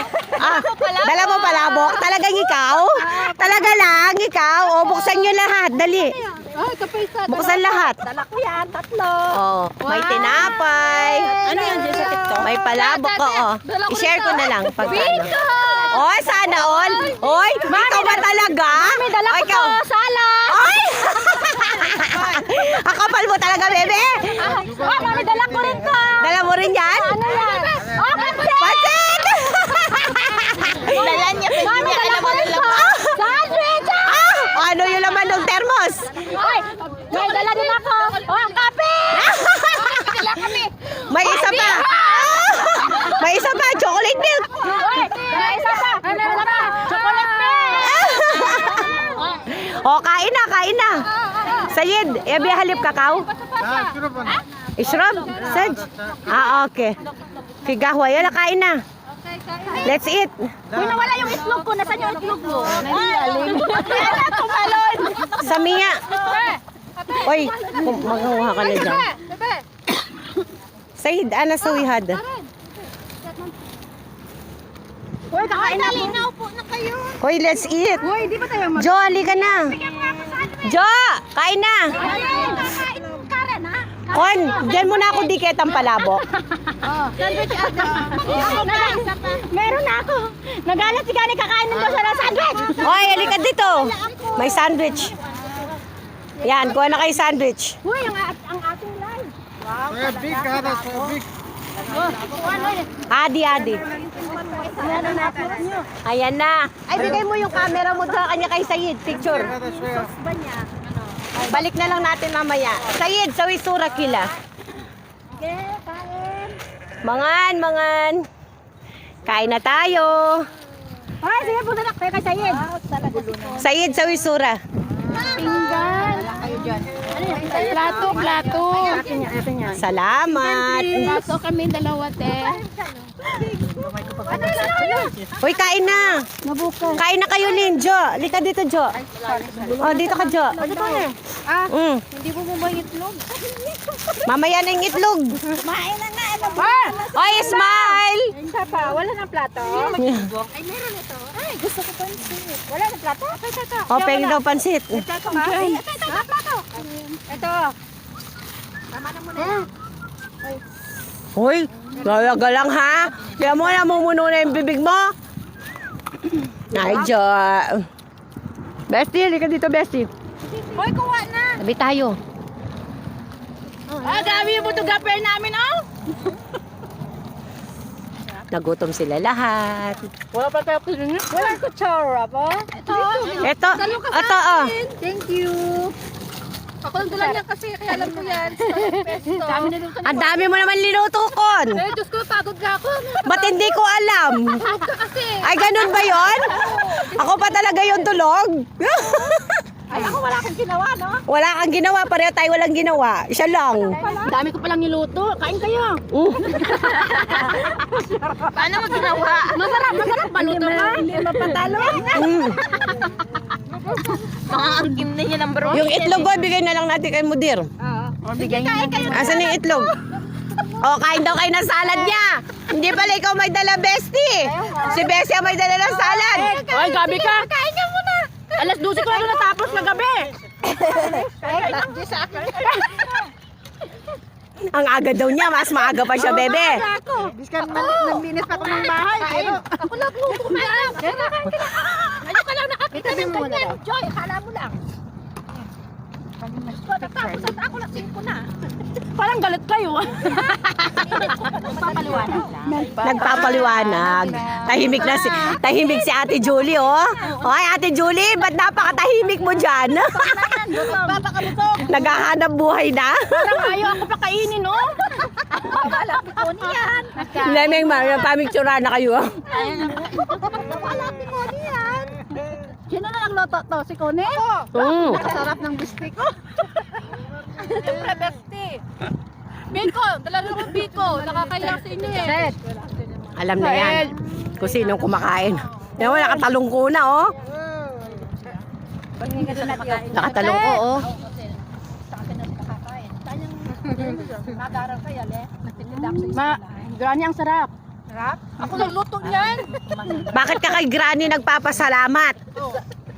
Dala mo palabok? Talagang ikaw? Talaga lang, ikaw? Buksan nyo lahat. Dali. Buksan lahat. Dala ko yan, 3. May tinapay. Ano yan dyan sa TikTok? May palabok ko, I-share ko na lang pag ano. Oy, sana all. Oy, ikaw ba talaga? Mami, dala ko to, salad. Oy! Akapal mo talaga, bebe. Mami, dala ko rin to. Dala mo rin yan? Ano yan? Pansit! Dala niya, pwede niya alam mo nila. Sandwich! Ano yung laman ng thermos? Ay, may dala din ako. Ang kape! May isa pa. May isa pa, chocolate milk. May isa pa. Meron pa. Chocolate milk. Kain na. Sayid, ebi halip kakao? Ishrab? Sedge? Okay. Figahwa, yala, kain na. Let's eat. Uy, nawala yung itlog ko. Nasaan yung itlog mo? Tumalon. Sa Mia. Oy, maghanguha ka na dyan. Sayid, ana sa wihad. Uy, kakain na. Linaw po na kayo. Hoy, let's eat. Uy, di ba tayo Jo, halika na. Jo, kain na. Kakain ka rin, ha? Kon, dyan muna ako dikit ang palabok. Sandwich ata. Meron na ako. Nagalit si Gani kakain ng dosa ng sandwich. Hoy, halika dito. May sandwich. Yan, kuha na kayo sandwich. Uy, ang ating live. Soya big, hada soya big. Adi. Ayan na. Ay, bigay mo yung camera mo sa kanya kay Sayid. Picture. Hada soya. Balik na lang natin mamaya. Sayid, sa wisura kila. Mangan. Kain na tayo. Ay, sige, punta na kayo kay Sayed. Sayid, sa wisura. Pinggan. Plato. Atin yan. Salamat. Plato kami dalawa, te. Uy, kain na. Kain na kayo, Lin. Jo, lika dito, Jo. Dito ka, Jo. Hindi mo ba yung itlog? Mamaya na yung itlog. Main na nga. Ano ba? Oy, smile! Isa pa, wala ng plato. Ay, meron ito. Ay, gusto ko pansin. Wala ng plato? Ito. Pengi daw pansit. Plato ba? Ito, plato. Ito. Uy, galaga lang ha. Kaya mo na mumuno na yung bibig mo. Ay, Jo. Bestie, halika dito, Bestie. Hoy, kuha na. Tabi tayo. Dami yung photographer namin, oh. Nagutom sila lahat. Wala pa tayo kunin. Wala kutsara pa. Ito, Thank you. Ako lang dala niya kasi, kaya alam mo yan. Pesto. Ang dami mo naman linuto kon. Eh, Diyos ko, pagod na ako. Ba't hindi ko alam? Kasi, Ay, ganun ba yon? Ako pa talaga yung tulog? ay ako wala kang ginawa, no? Wala kang ginawa, pareho tayo walang ginawa. Siya lang. Dami ko palang niluto. Kain kayo. Paano mo ginawa? Masarap baluto ka. Hindi mapatalo. Mga angkim na niya number Yung itlog ko, bigay na lang natin kay Mudir. Bigay niyo. Asan yung itlog? O, kain daw kayo ng salad niya. Hindi pala ikaw may dala, Bestie. Si Bestie ang may dala ng salad. Ay, gabi ka. Kain ka muna. Alas 12 ko na natapos na gabi. Ang aga daw niya, mas maaga pa siya, bebe. Biskan naglinis pa ako ng bahay. Pero Ako lang po kumain. Ngayon ka lang nakakita ng ganyan. Joy, akala mo lang. Tapos ako lang 5 na. parang galit kayo. Papaliwanag lang. Nagpapaliwanag. Tahimik si Ate Julie, oh. Hoy, Ate Julie, ba't napakatahimik mo dyan? Naghahanap buhay na? Parang ayaw ako pa kainin, no? Malapit ko niyan. Lemeng, pamictura na kayo. Malapit ko niyan. Sino na nagluto to? Si Kone? Sarap ng bistik ko. Siyempre, bestie. Biko, talaga naman Biko. Nakakaya sa inyo eh. Alam na yan kung sinong kumakain. Yan mo, nakatalong ko na, oh. Nakatalong ko, oh. Granny ang sarap. Ako nagluto niyan. Bakit ka kay Granny nagpapasalamat?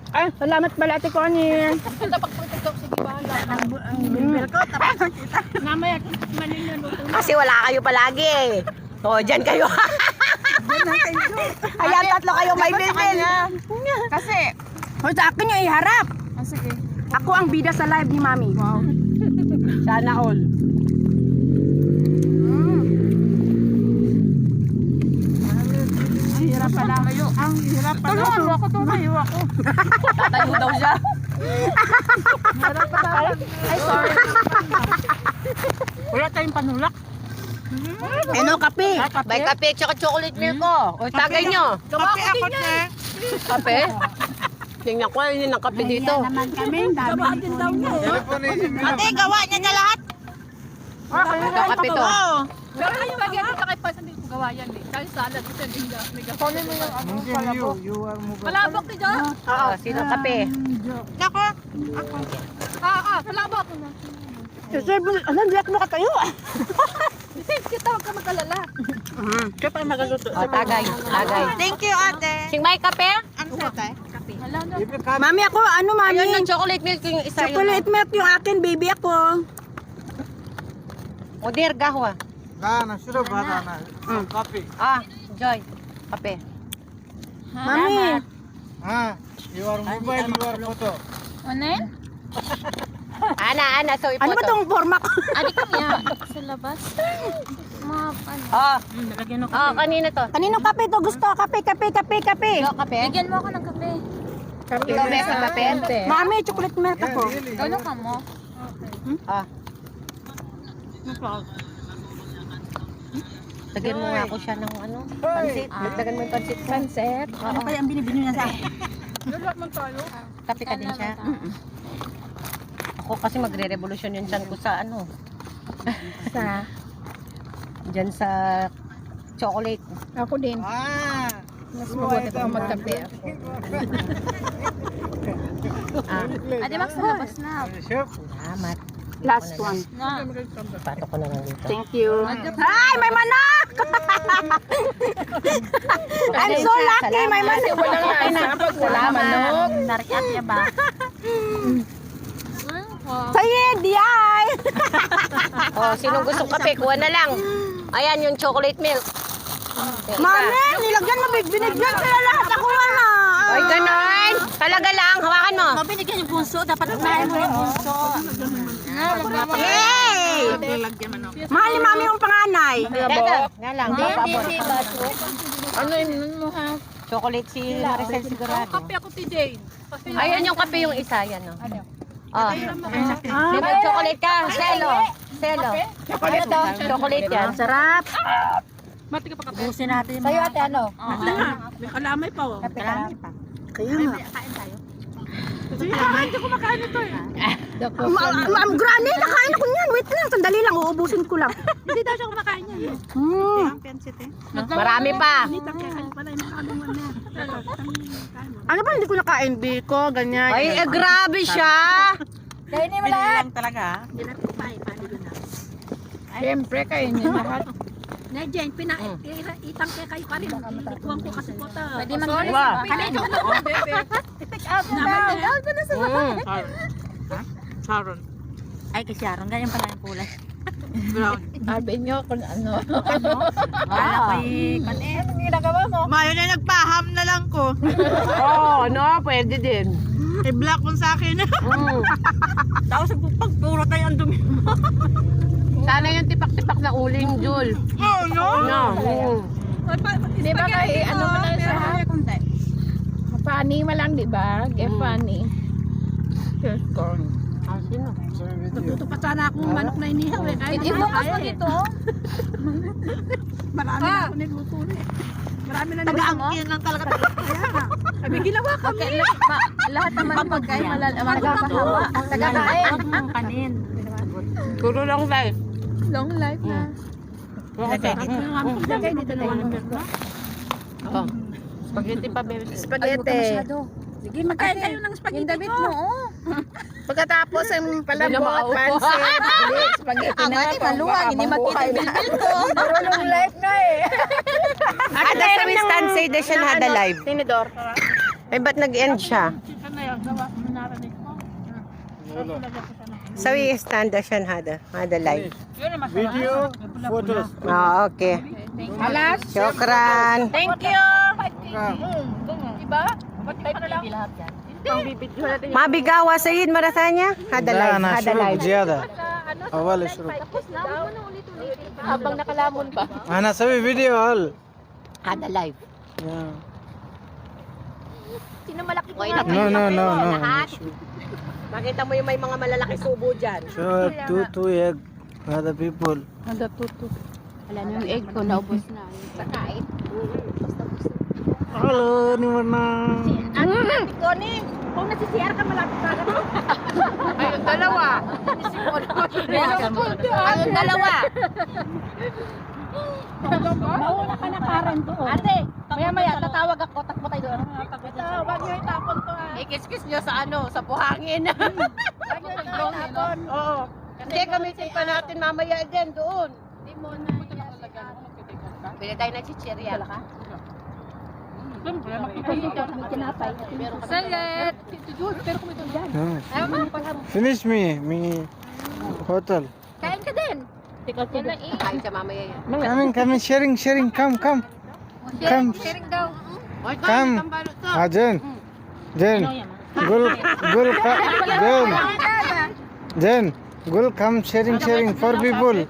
Ay, salamat pala Ate Connie. Sige, bahala. Mamaya, manin na luto. Kasi wala kayo palagi, eh. O, dyan kayo. Ayan, tatlo kayo may bilbil. Kasi, o sa akin yung iharap. Sige. Ako ang bida sa live ni Mami. Wow. Sana all. Ang hirap pala. Ang hirap pala. Tumayo ako. Tatayo daw siya. Hirap pala. Ay, sorry. Wala tayong panulak. Ano, kape? May kape tsaka chocolate milk ko. O, tagay nyo. Kape ako na. Kape? Tingnan ko, yun ang kape dito. Naman kami, dami din daw niya. Ate, gawa niya na lahat. Ito, kape to. Pero yung spaghetti sa kay Pasan hindi ko gawa yan eh. Dahil salad kasi hindi na. Kunin mo yung palabok ni Jo. Oo, sino kape? Nako. Palabok. Sir, hindi ako nakatayo. Kita huwag ka mag-alala. Siya pa magaluto. O, tagay. Thank you, ate. Sing may kape? Ano sa tayo? Mami ako, ano Mami? Ayun ng chocolate milk yung isa yun. Chocolate milk yung akin, baby ako. O, dear, gahwa. Gana, sudah badana. Kopi. Ah, Joy, kape. Mami, Your mobile, your photo. Ano yan? Ana, so ipoto. ano ba tong forma ko? Adik niya. Sa labas. Mga ano. Oh, kanina to. Kaninong kape to gusto? Kape. Yo, kape? Bigyan mo ako ng kape. Ikaw, Besa, kape? Mami, chocolate milk ako. Ano ka mo? Ah. Lagyan mo nga ako siya ng ano, pansit. Lagdagan mo yung pansit. Pansit. Ano kaya ang binibili niya sa akin? Kape ka din siya. Ako kasi magre-revolusyon yun dyan ko sa ano. Sa? Dyan sa chocolate. Ako din. Mas mabuti pa magkape ako. Ate Max, labas na. Salamat. Last one. Pato ko na lang dito. Thank you. Ay, may manak! I'm so lucky, may manak. Salamat. Narikat niya ba? Sayid, yay! Oh, sinong gustong kape, kuha na lang. Ayan yung chocolate milk. Yung isa. Mami, nilagyan mo, binigyan sila lahat. Ako na. Oy, ganon. Talaga lang, hawakan mo. Binigyan yung bunso. Dapat unahin mo yung bunso. Yay! Mahal ni Mami yung panganay. Teka, nga lang. Hindi, ano yun mo ha? Chocolate si Maricel sigurado. Kape ako si Jane. Ayun yung kape yung isa, yan o. Oh. Di ba chocolate ka? Selo. Selo. Chocolate to? Chocolate yan. Sarap. Busin natin. Sa'yo ate ano? May kalamay pa, oh. Kalamay pa. Kaya nga. Sige, hindi ko makain ito eh. Ma'am Granny, nakain ako niyan. Wait lang, sandali lang. Uubusin ko lang. Hindi daw siya kumakain yan. Ang pensit eh. Marami pa. Kaya pala yung nakaluman na. Ano ba hindi ko nakain? Biko, ganyan. Ay, grabe siya. Kainin mo lahat. Hindi natin kumain. Paano yun na? Siyempre, kainin lahat. Na Jen, itang kaya kayo pa rin. Ikuwang ko kasi po ta. Pwede mag-ilis. Wow. Kanin ko na. I-pick out mo daw. Out ko na sa Sharon. Ay, kay Sharon. Ganyan pala yung kulay. Brown. Sabi nyo kung ano. Wala ko kanin. Anong ginagawa mo? Mayo na nagpaham na lang ko. Oo, no, pwede din. I-block mo sa akin. Tapos pagpuro tayo ang dumi. Sana yung tipak-tipak na uling, Jul. Oh, no? No. Di ba kay ano mo na sa funny mo lang, di ba? Get funny. Cheers corn. Ah, sino? Nagluto pa sana akong manok na inihaw eh. Kahit Ibukas mo dito. Marami na ako nagluto eh. Marami na nag-aangkin lang talaga. Sabi, ginawa kami. Lahat naman ng pagkain magkakahawa. Tagakain. Kanin. Puro lang life. Long life na. Lagay dito na yung Oh. Spaghetti pa, baby. Spaghetti. Sige, magkain tayo ng spaghetti Yung damit mo, oh. Pagkatapos ang Hindi na palabot, makaupo. pansit, hindi, spaghetti na. maluwag, hindi makita yung bilbil ko. Pero long life na eh. Ada sa wistan say na siya hada live. Tinidor. Ay, ba't nag-end siya? Sa wistan da siya hada live. Video, photos. Ah, okay. Alas. Shukran. Thank you. Diba? Type na lang. Lahat yan. Mabigawa sa yin marasanya? Hada live, ना hada शुरू live. ज्यादा अव्वल शुरू Habang nakalamon pa. आना सभी video हॉल Hada live. Sino malaki ko Okay, no no no no Makita mo yung may mga malalaki subo dyan. Show to egg other people Handa tuto. Wala na yung egg ko, naubos na. Pagkain. halo ni warna Tony, kung nasi-CR ka malapit ka. Ayun, dalawa. Ayun, dalawa. Mauna ka na Karen doon. Ate, maya-maya tatawag ako, takbo tayo doon. Wag niyo itapon to ah. Ikis-kis nyo sa ano, sa buhangin. Wag niyo itapon. Oo. Hindi, gamitin pa natin mamaya dyan, doon. Hindi mo na Bili tayo ng chichirya. Ka? Salet. finish me hotel Kain ka din. Kain siya mamaya yan. coming sharing come Sharing daw. come Jen gul come sharing for people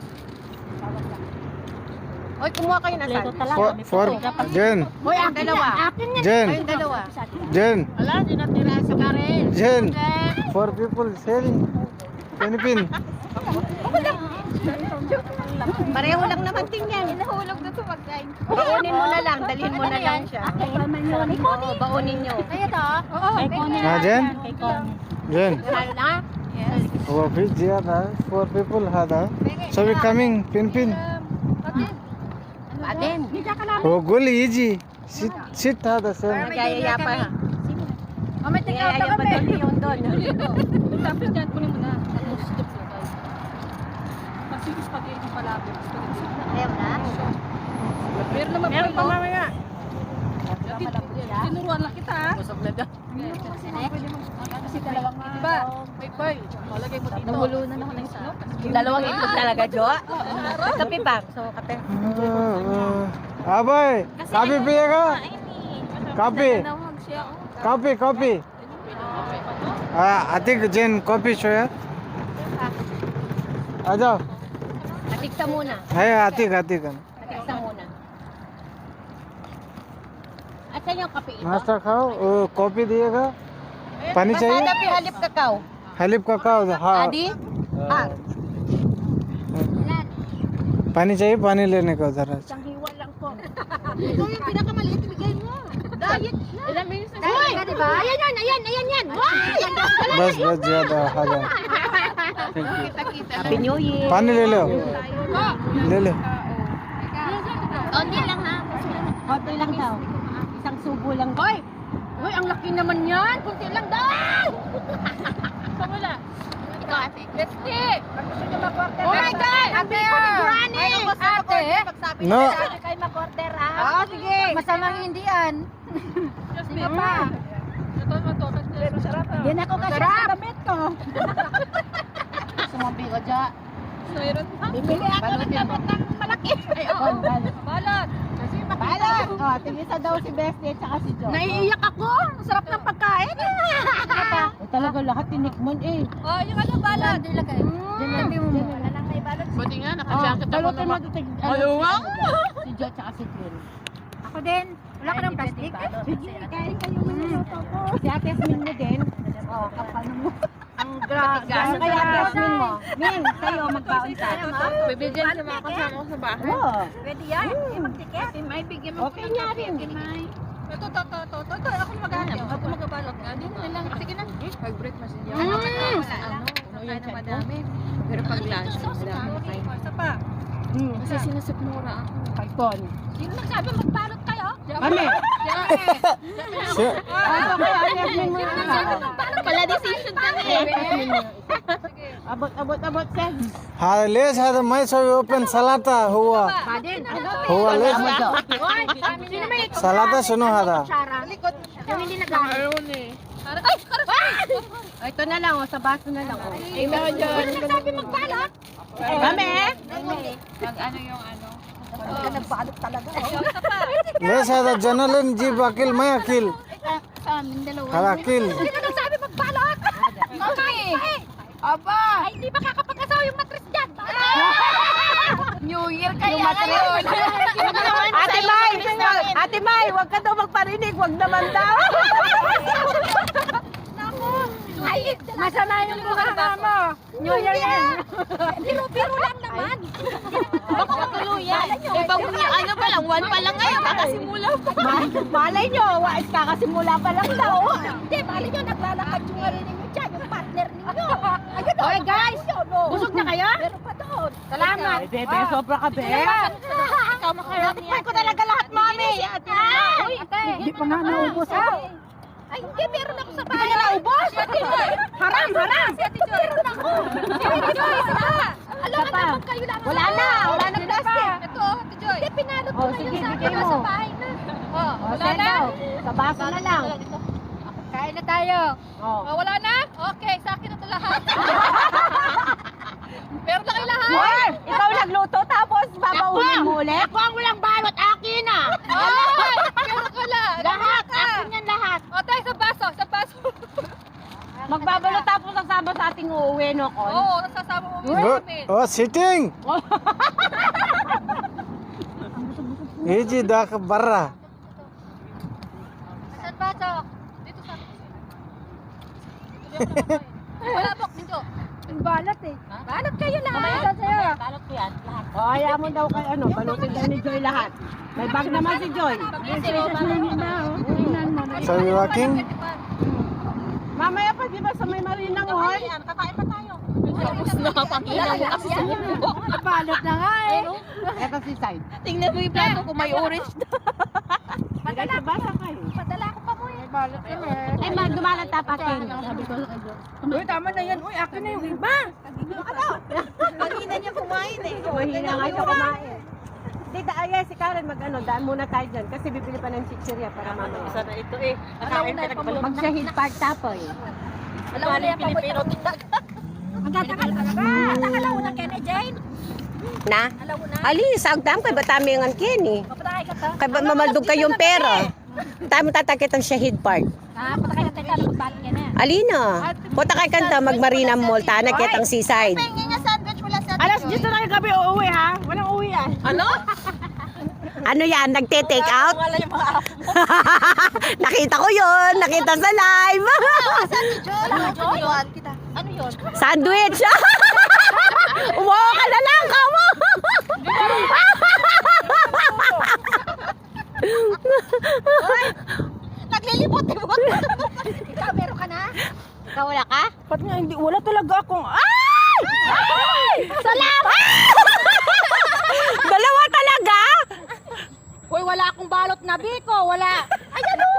Oy, kumuha kayo na saan? for Jen Hoy, ang dalawa. Jen Ayun, dalawa. Jen Wala, di natira sa Karen. Jen for people sharing Pinipin Pareho lang naman tingnan. Nahulog na sa pagkain. Baunin mo na lang, dalhin mo na lang siya. Oo, baunin nyo. Kaya to? Oo. Jen Jen Ano na? वो भी ज्यादा four people hada सभी coming Pinpin Atin. वो गोल easy sit hada sir Nagyayaya pa. May tingnan Nagyayaya pa doon yung doon. Tapos dyan, kunin mo na. Ayaw na? Meron pa mamaya. Tinuruan lang kita ah. Busog na daw. Kasi dalawang iba. Boy, malagay mo dito. Nahulo na ako ng isa. Dalawang itlog talaga, Jo. Kape pa. So, kape. अबे coffee पिएगा coffee coffee coffee Atik Jain coffee सोया आ जाओ Atiksa muna. है अतिक Atiq Atiksa muna. At saan yung kape ito? नाश्ता खाओ वो कॉफी दिएगा पानी चाहिए Masada pi halip kakao. हालिब का का हाँ Adi? पानी चाहिए पानी लेने को जरा Isang hiwa lang po. Ito yung pinakamaliit, ibigay mo. Diet na. Ilang minutes na? Uy! Ayan yan. बस बस ज्यादा हाँ जा Kita-kita. Happy New Year. पानी ले लो ले लो Onti lang ha. Konti lang daw. Isang subo lang. Hoy! Uy, ang laki naman yan. Kunti lang daw. Kamula. Ikaw ate. Let's see. Oh my God! Ate! Granny! Ate! No Kayo mag-order ah. Sige. Masamang hindi yan. Sige pa. Yan ako kasi sa damit ko. Sumampi ka dyan. Bibili ako ng damit ng malaki. Ay, oo. Balot. Balot. Oh, tigisa daw si Bestie at saka si Joe. Naiiyak ako. Ang sarap ng pagkain. Talaga lahat tinikman eh. Oh, yung ano balot. Dilagay. Dilagay mo mo. Alang may balot. Buti nga, nakajacket ako Balutin mo naman. dito. Ayaw nga. Si Joe at saka si Jill. Ako din. Wala ka ng plastic? Sige, kain kayo minuto ko. Si Ate Yasmin mo din. Oo, kapal mo. Ang gaano kaya Ate Yasmin mo? Min, sa'yo magbaon sa. Bibigyan sa mga kasama ko sa bahay. Oo. Pwede yan. Mag-ticket. Ate May, bigyan mo Okay nga rin. Ito. Ako maghanap. Ako magabalot. Ano na lang. Sige na. Pag-break na siya. Mm. Ano yung chat mo? Pero pag lunch, madami na kayo. Isa pa. Kasi sinasukmura ako. Paikon. Sino nagsabi magbalot kayo? Kami. Ano kaya Ate Yasmin mo na? Pala decision kami. Abot, Sen. हाँ ले शायद मैं सब ओपन सलाता हुआ Padin. हुआ ले Sino may सलाता सुनो हरा likod? Yung hindi naghanap. Ayun eh. Ito na lang, sa baso na lang. Ikaw dyan. Sino nagsabi magbalot? Kami? Ano yung ano? Hindi ka nagbalot talaga. ले शायद जनरल जी वकील मैं अकील Sa amin dalawa. हरा Aqeel Sino nagsabi magbalot? Kami. Aba! Ay, hindi makakapag-asawa yung matris dyan. New Year kaya ngayon. Ate May, wag ka daw magparinig, wag naman daw. Ay, masama yung mukha mo. New Year yan. Biro-biro lang naman. Baka matuluyan. Ibang ano pa lang, 1 pa lang ngayon. Kakasimula pa. Malay nyo, wais kakasimula pa lang daw. Hindi, mali nyo, naglalakad yung narinig nyo dyan, yung partner ninyo. Ayun, okay guys, busog na kayo? Meron pa doon. Salamat. Bebe, sobra ka, be. Ikaw makarap niya. ko talaga lahat, mami. Uy, hindi pa nga naubos. Ay, hindi, meron ako sa bahay. Hindi na naubos? Haram. Si Ate Joy. Meron ako. Si Ate Joy, isa. Alam ka naman kayo lang. Wala na plastic. Ito, Ate Joy. Hindi, pinalot ko na sige, yun sa bigay mo. sa bahay na. Wala Sen na. daw, sa baso na lang. Kain na tayo. Oh. Wala na? Okay, sa akin na ito lahat. Meron na kayo lahat? Hoy, ikaw nagluto tapos babaunin mo ulit? Ako ang walang balot, akin na. Ay, meron ka lang. Lahat, akin yan lahat. O, tayo sa baso. Magbabalot tapos sasama sa ating uuwi, no, Kon? Oo, nasasama mo mo Good. namin. Oh sitting ये जी दाख बर्रा Saan baso? Dito sa akin. Wala bok dito. Ang balat eh. Balat kayo lahat. Balot ko yan, lahat. O, ayaw mo daw kay balutin daw ni Joy lahat. May bag naman si Joy. so you walking Mamaya pa, di ba, sa may marinang hoy? Kakain pa tayo. Tapos na, pangina mo kasi sa mundo. Balot na nga eh. Ito si Side. Tingnan mo yung plato ko, may orange na. Padala sa basa kayo. Padala ko pa mo eh. Balot na Ay, dumalat tapatin. Sabi ko sa Joy. Uy, tama na yan. Uy, akin na yung iba. Mahina niya kumain eh. Mahina nga siya kumain. Hindi, ayay si Karen, daan muna tayo dyan. Kasi bibili pa ng chichirya para mamaya. Isa na ito eh. Mag-shahid park tapoy. Alam mo na yung Pilipino tindag. Ang tatakal ka ba? Takalaw na Ken eh, Jane. Na? Alaw na. Ali, sagdam kay batami ang Kenny. Papatakay ka ta. Kay ba mamaldog kayong pera. Tayo tatakit ang Shahid Park. Papatakay ka ta. Balot ka na. Alina, punta kay kanta mag-Marina Mall, tanag kitang seaside. Pengi nga sandwich wala sa Alas 10 na yung gabi uuwi ha? Walang uwi yan. Ano? Ano yan? Nagte-take out? Wala yung mga apo. Nakita ko yun. Nakita sa live. Saan si Joy? Wala ka Joy? Kita. Ano yun? Sandwich! Umawa ka na lang, kamo! Naglilibot-libot. Ikaw, meron ka na? Ikaw wala ka? Ba't nga hindi? Wala talaga akong... Ay! Ay! Salamat! Dalawa talaga? Hoy, wala akong balot na biko. Wala. Ayan o.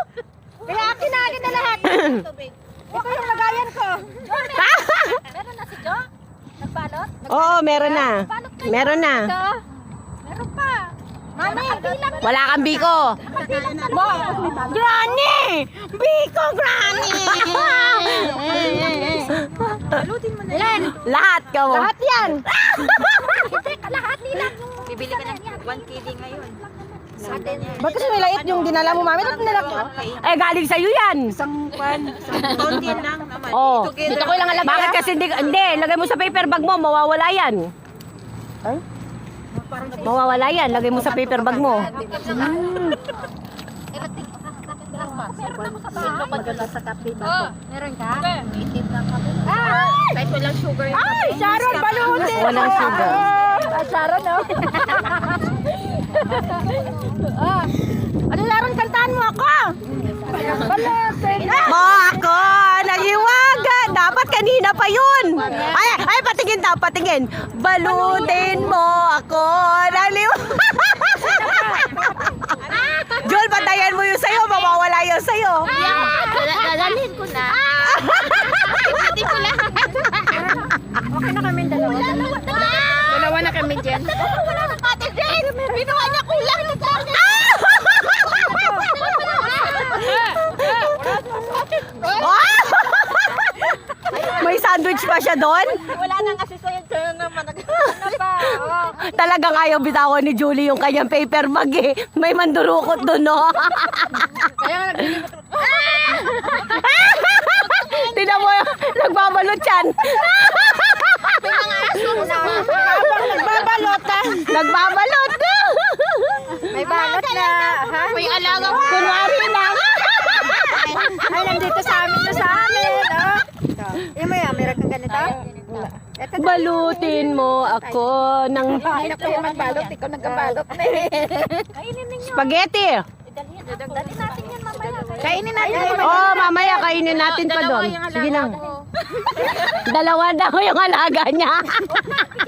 Kaya akin na lahat. Ito yung lagayan ko. Meron na si Jo? Nagbalot? Oo, meron na. Meron na. Meron pa. Mami, hindi lang. Wala kang biko. Granny! Biko, Granny! Ilan? Lahat ka mo. Lahat yan. Hindi, kalahati lang. Bibili ka ng 1 KD ngayon. Ba't kasi may lait yung dinala mo, mami? Ba't dinala ko? Eh, galing sa'yo yan. Konti lang naman. Oh. Dito ko lang alagay. Bakit kasi hindi, lagay mo sa paper bag mo, mawawala yan. Ay? Mawawala yan, lagay mo sa paper bag mo. Maganda sa kape ba? Meron ka? Kahit walang sugar yung Ay, Sharon, balutin! Walang sugar. Ay, Sharon, no? Ano, Sharon, kantahan mo ako? Balutin! Mo ako, nagiwaga. Dapat kanina pa yun. Ay, patingin daw, patingin. Balutin mo ako, Jol, patayan mo yung sayo, mawawala yung sayo. Dadalhin ko na. Hindi ko lahat. Okay na kami dalawa. Dalawa na kami dyan. Wala na pati din. Binuha niya kulang na sa akin. May sandwich pa siya doon? Wala nang assistant naman. Talagang ayaw bitawan ni Julie yung kanyang paper bag eh. May mandurukot doon, no? Kaya nga naglilibot. Tinan mo, nagbabalot yan. Nagbabalot, ha? Nagbabalot. May balot na, ha? May alaga mo. Kunwari lang. Ay, nandito sa amin, to sa amin, oh. Yung meron kang ganito? Wala. Ito, Balutin mo ako ng ay, naku, yung magbalot, ikaw nagkabalot na eh. spaghetti. Dali natin yan mamaya. Kainin natin. Oh, mamaya kainin natin pa doon. Sige na. Dalawa daw yung alaga niya.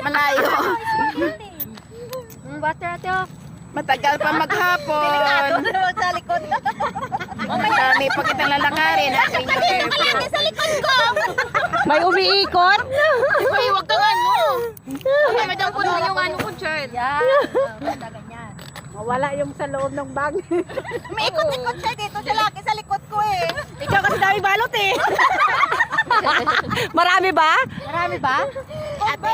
Malayo. Butter ito. Matagal pa maghapon. Sa likod. Dami pa kitang lalakarin. Kalaki sa likod ko. May umiikot. Uy, huwag kang ano. Ay, madam puno yung ano ko, Chard. Yan. Ganyan. Mawala yung sa loob ng bag. May ikot-ikot siya dito sa laki sa likod ko eh. Ikaw kasi dami balot eh. Marami ba? Marami ba? Ate,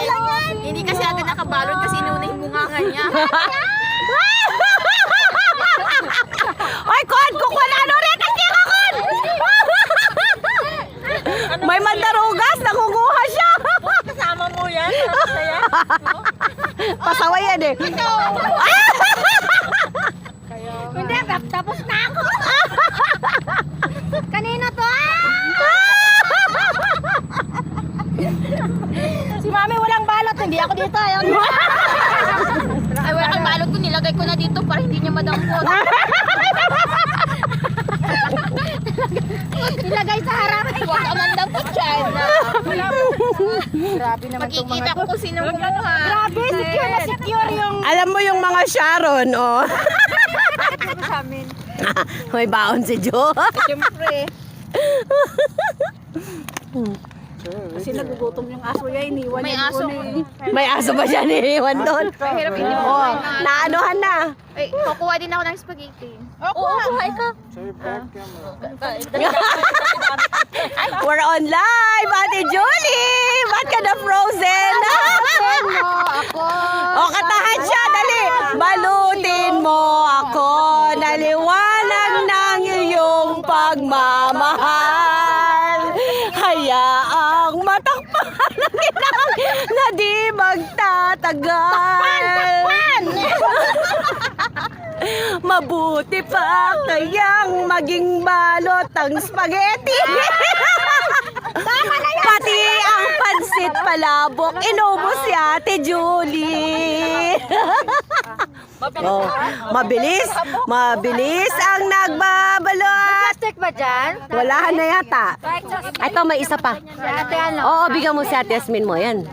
hindi kasi ate nakabalon kasi inuna yung bungangan niya. Ay, Kon! Kukuha na ano rin! Ang tira, Kon! May mandarugas! Nakukuha siya! Kasama mo yan. Pasaway yan eh. Hindi, tapos na ako. Kanino to? Si mami walang balot. Hindi ako dito. Ayaw. Ay, wala kang balot ko. Nilagay ko na dito para hindi niya madampot. Ilagay sa harap. Huwag ka man dampot, Chard. Grabe naman itong Makikita mga ko to. kung sino kumuha. Grabe, secure na secure yung... Alam mo yung mga Sharon, oh. sa amin. May baon si Jo. Siyempre. Kasi nagugutom yung aso yan. Iniwan May niya aso. doon eh. May aso ba siya niiwan doon? Mahirap hindi mo Oh, kumain na. naanuhan na. Ay, kukuha din ako ng spaghetti. Oo, kuhay ka. So you back camera. We're on live, Ate Julie! Ba't ka na frozen? Ako. O, katahan siya, dali! Balutin mo ako, naliwanag ng iyong pagmamahal. Hayaang matakpan ng inang na di magtatagal. Mabuti pa kayang maging balot ang spaghetti. Pati ang pansit palabok, inubos si Ate Julie. Oh, mabilis ang nagbabalot. Plastic ba dyan? Wala na yata. Ito, may isa pa. Ate, ano? Oo, bigyan mo si Ate Yasmin mo, yan.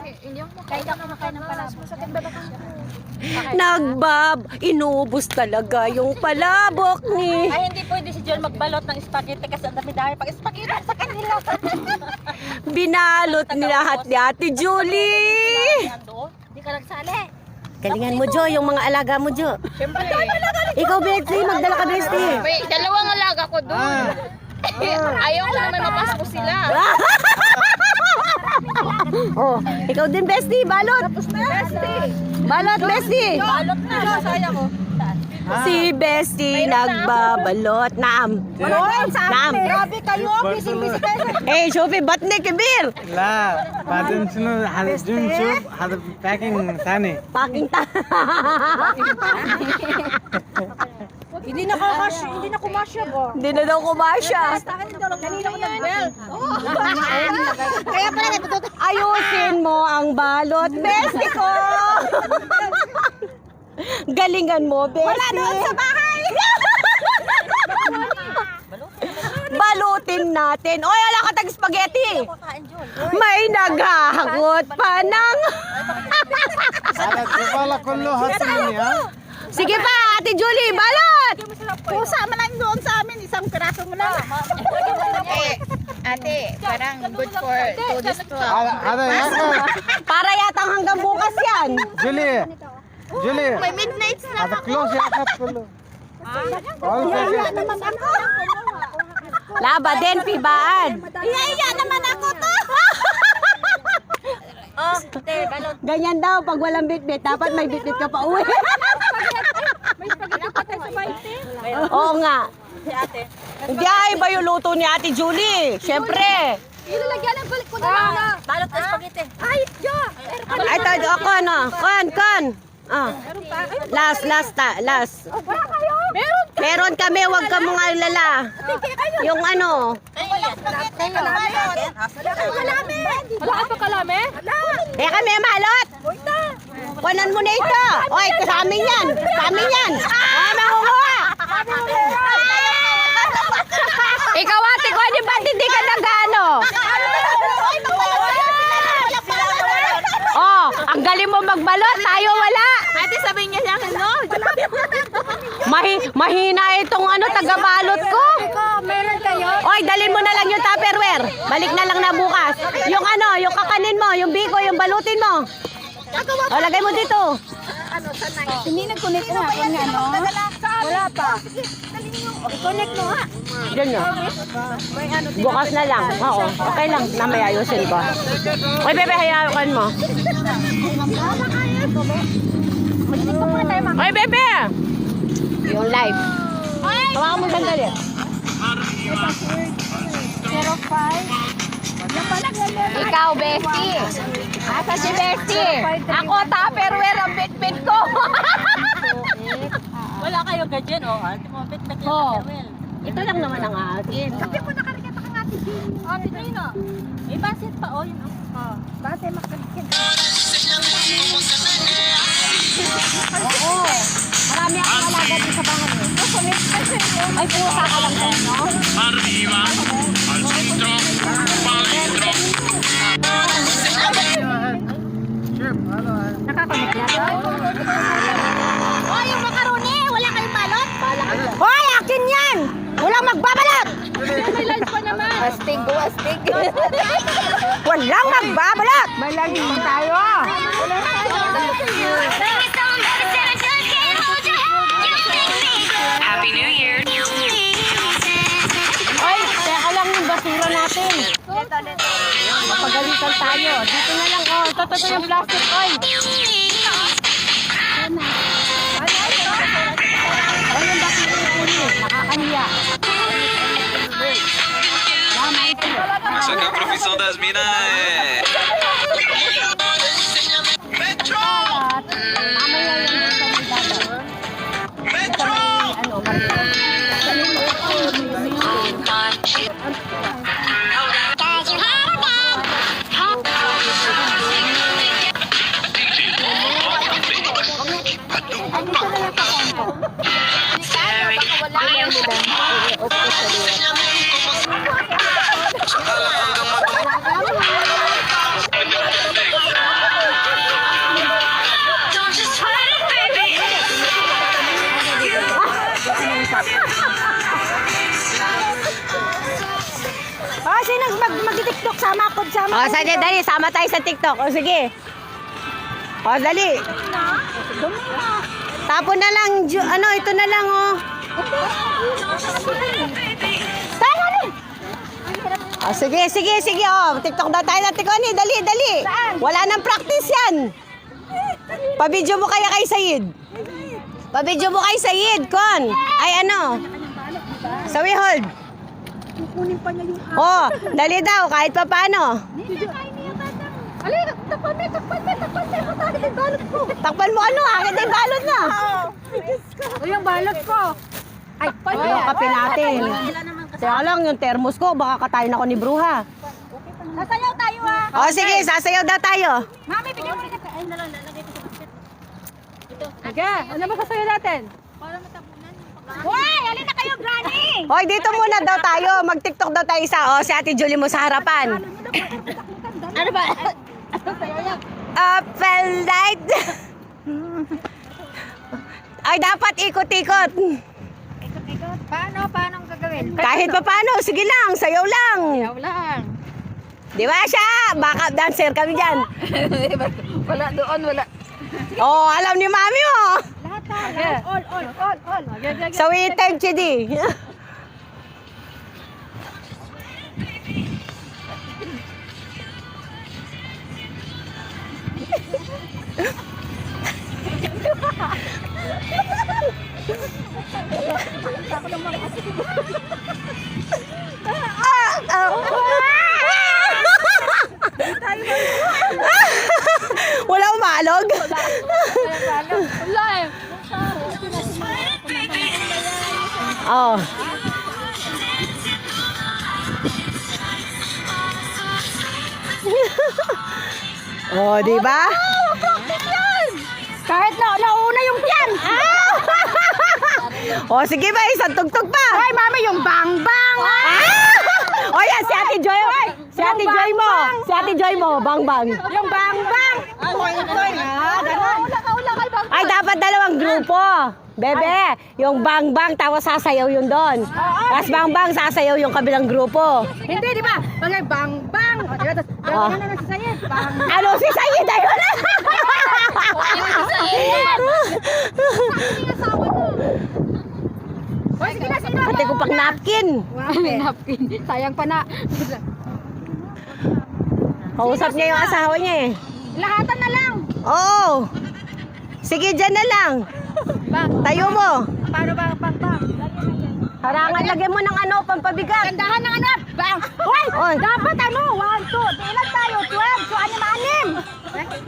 Inubos talaga yung palabok ni. Ay, hindi pwede si John magbalot ng spaghetti kasi ang dami-dami pag spaghetti sa kanila. Binalot ni lahat ni Ate Julie. Hindi ka nagsali. Galingan mo, Jo, yung mga alaga mo, Jo. Siyempre. Ikaw, Bestie, magdala ka, Bestie. May dalawang alaga ko doon. Ayaw lang na mapasok sila. Oh, ikaw din, Bestie, balot. Balot, Bestie. Balot na, saya ko. Si Bestie nagbabalot. Naam. Naam. Grabe kayo, busy-busy kayo. Eh, Shofi, ba't ni Kibir? لا بعدين شنو جون نشوف هذا باكينج ثاني. Paking ta. Hindi na kumasya ba? Hindi na daw kumasya. Kanina ko nag-bell. Kaya pala natututo. Ayusin mo ang balot, Bestie ko. Galingan mo, Bestie. Wala doon sa bahay. Balutin natin. Oy, wala ka tag spaghetti. May naghahagot pa ng... هذا الزبالة كله هاتسمني ها. Sige pa, Ate Julie, balot! Sama lang doon sa amin, isang piraso mo na. Ate, parang good for 2 days to. هذا ياكل. Para yatang hanggang bukas yan. جولي جولي May midnight na. هذا كلوز ياكل كله. All packet. Laba din, pibaan. Iya naman ako to. Oh, te, balot. Ganyan daw, pag walang bitbit, dapat may bitbit ka pa uwi. May spaghetti pa tayo sa baite. Oo nga. Si ate. Hindi ay ba yung luto ni Ate Julie? Siyempre. Ilalagyan ng balik ko na lang. Balot na spaghetti. Ay, Jo. Ay, tayo ako, no? Kon. Ah. Last. Wala kayo? Meron. Meron kami, wag ka mong alala. Yung ano, Wala spaghetti. Kalame. Wala pa kalame? eh kami malot. Kunan mo na ito. Oy, sa amin yan. Sa amin yan. Ah, makukuha. Ikaw ate ko, di ba't hindi ka nag-ano? Oh, ang galing mo magbalot, tayo wala. Ate, sabihin niya sa akin, no? Mahina itong ano, taga-balot ko. Meron kayo? Oy, dalhin mo na lang yung Tupperware. Balik na lang na bukas. Yung ano, yung kakanin mo, yung biko, yung balutin mo. O, lagay mo dito. Hindi nag-connect na ako nga, no? Wala pa. I-connect mo nga. Diyan nyo. Bukas na lang. Oo, okay lang. Namaya ayusin ko. Oy, bebe, hayakan mo. Oy, bebe! Yung live. Tawakan mo sandali. 05. Ikaw, Bestie. Asa si Bestie? Ako, Tupperware ang bit-bit ko. Wala kayo ganyan, oh. Ate mo, bit-bit yung Oh. Tupperware. Ito lang naman ang akin. Kape mo nakarikata ka nga, Ate Jean. Ate Jean, oh. May basit pa, oh. Yun, oh. Basit makarikata. Oo. Marami akong alaga din sa bahay. Ay, pusa ka lang din, no? Chef, هذا Oh, yung makaroni! Wala kayong balot? Hoy, akin yan! Walang magbabalot! May lunch pa naman. Astig. Walang magbabalot! May lagi pa tayo. Happy New Year. Ay, teka lang yung basura natin. Mapagalitan tayo. Dito na lang, oh. Totoo yung plastic, oy. Ay, yung basura ko niyo. Nakakahiya. Só que a profissão das minas é. Mamaya yung dito may dada. Ano, TikTok, sama ko, sama. O, sige, dali. Sama tayo sa TikTok. O, sige. O, dali. Tapon na lang. Ano, ito na lang, oh. Tama rin. O, sige. O, TikTok na tayo natin. Dali. Wala nang practice yan. Pabidyo mo kaya kay Sayid. Pabidyo mo kay Sayid, Kon. Ay, ano? Sawi, hold. Kukunin pa niya yung Oh, dali daw, kahit pa paano. Alay, takpan mo. Takpan balot ko. Takpan mo ano, akin ay balot na. O yung balot ko. Ay, Ito yung kape natin. Kaya lang, yung thermos ko, baka katayin ako ni Bruha. Sasayaw tayo ah. O, sige, sasayaw daw tayo. Mami, bigyan mo rin ka. Ay, lalagay ko sa basket. Sige, ano ba sasayaw natin? Para matabunan. Hoy, alin na kayo, Granny! Hoy, dito muna daw tayo. Mag-TikTok daw tayo isa. O, si Ate Julie mo sa harapan. Ano ba? Up and light. Ay, dapat ikot-ikot. Paano ang gagawin? Kahit pa paano, sige lang, sayaw lang. Yaw lang. Di ba siya? Backup dancer kami dyan. Wala doon, wala. Oh, alam ni Mami mo. Lahat tayo. All. Sa time, Chidi. Wala umalog? Wala eh. Oh. Oh, di ba? Kahit nauna yung tiyan. Oh, sige ba, isang tugtog pa. Ay, mami, yung bang-bang. Oh, yan, si Ate Joy. Si Ate Joy mo. Si Ate Joy mo, bang-bang. Yung bang-bang. Ula kay bang. Ay, dapat dalawang grupo. Bebe, yung bang-bang, tapos sasayaw yun doon. Tapos bang-bang, sasayaw yung kabilang grupo. Hindi, di ba? Bagay bang-bang. O, diba? Tapos, Oh. gano'n na si Sayed. Bang. Ano, si Sayid ayun? Hoy, sige na, sino? Pati ko pang napkin. Napkin. Sayang pa na. Kausap niya yung asawa niya eh. Lahatan na lang. Oo. Sige, dyan na lang. Bang. Tayo mo. Paano ba ang bang-bang? Harangan, lagyan mo ng ano, pampabigat. Gandahan ng ano? Bang. Hoy, Oy. dapat ano? 1, 2. Ilan tayo? 12. So, anim-anim.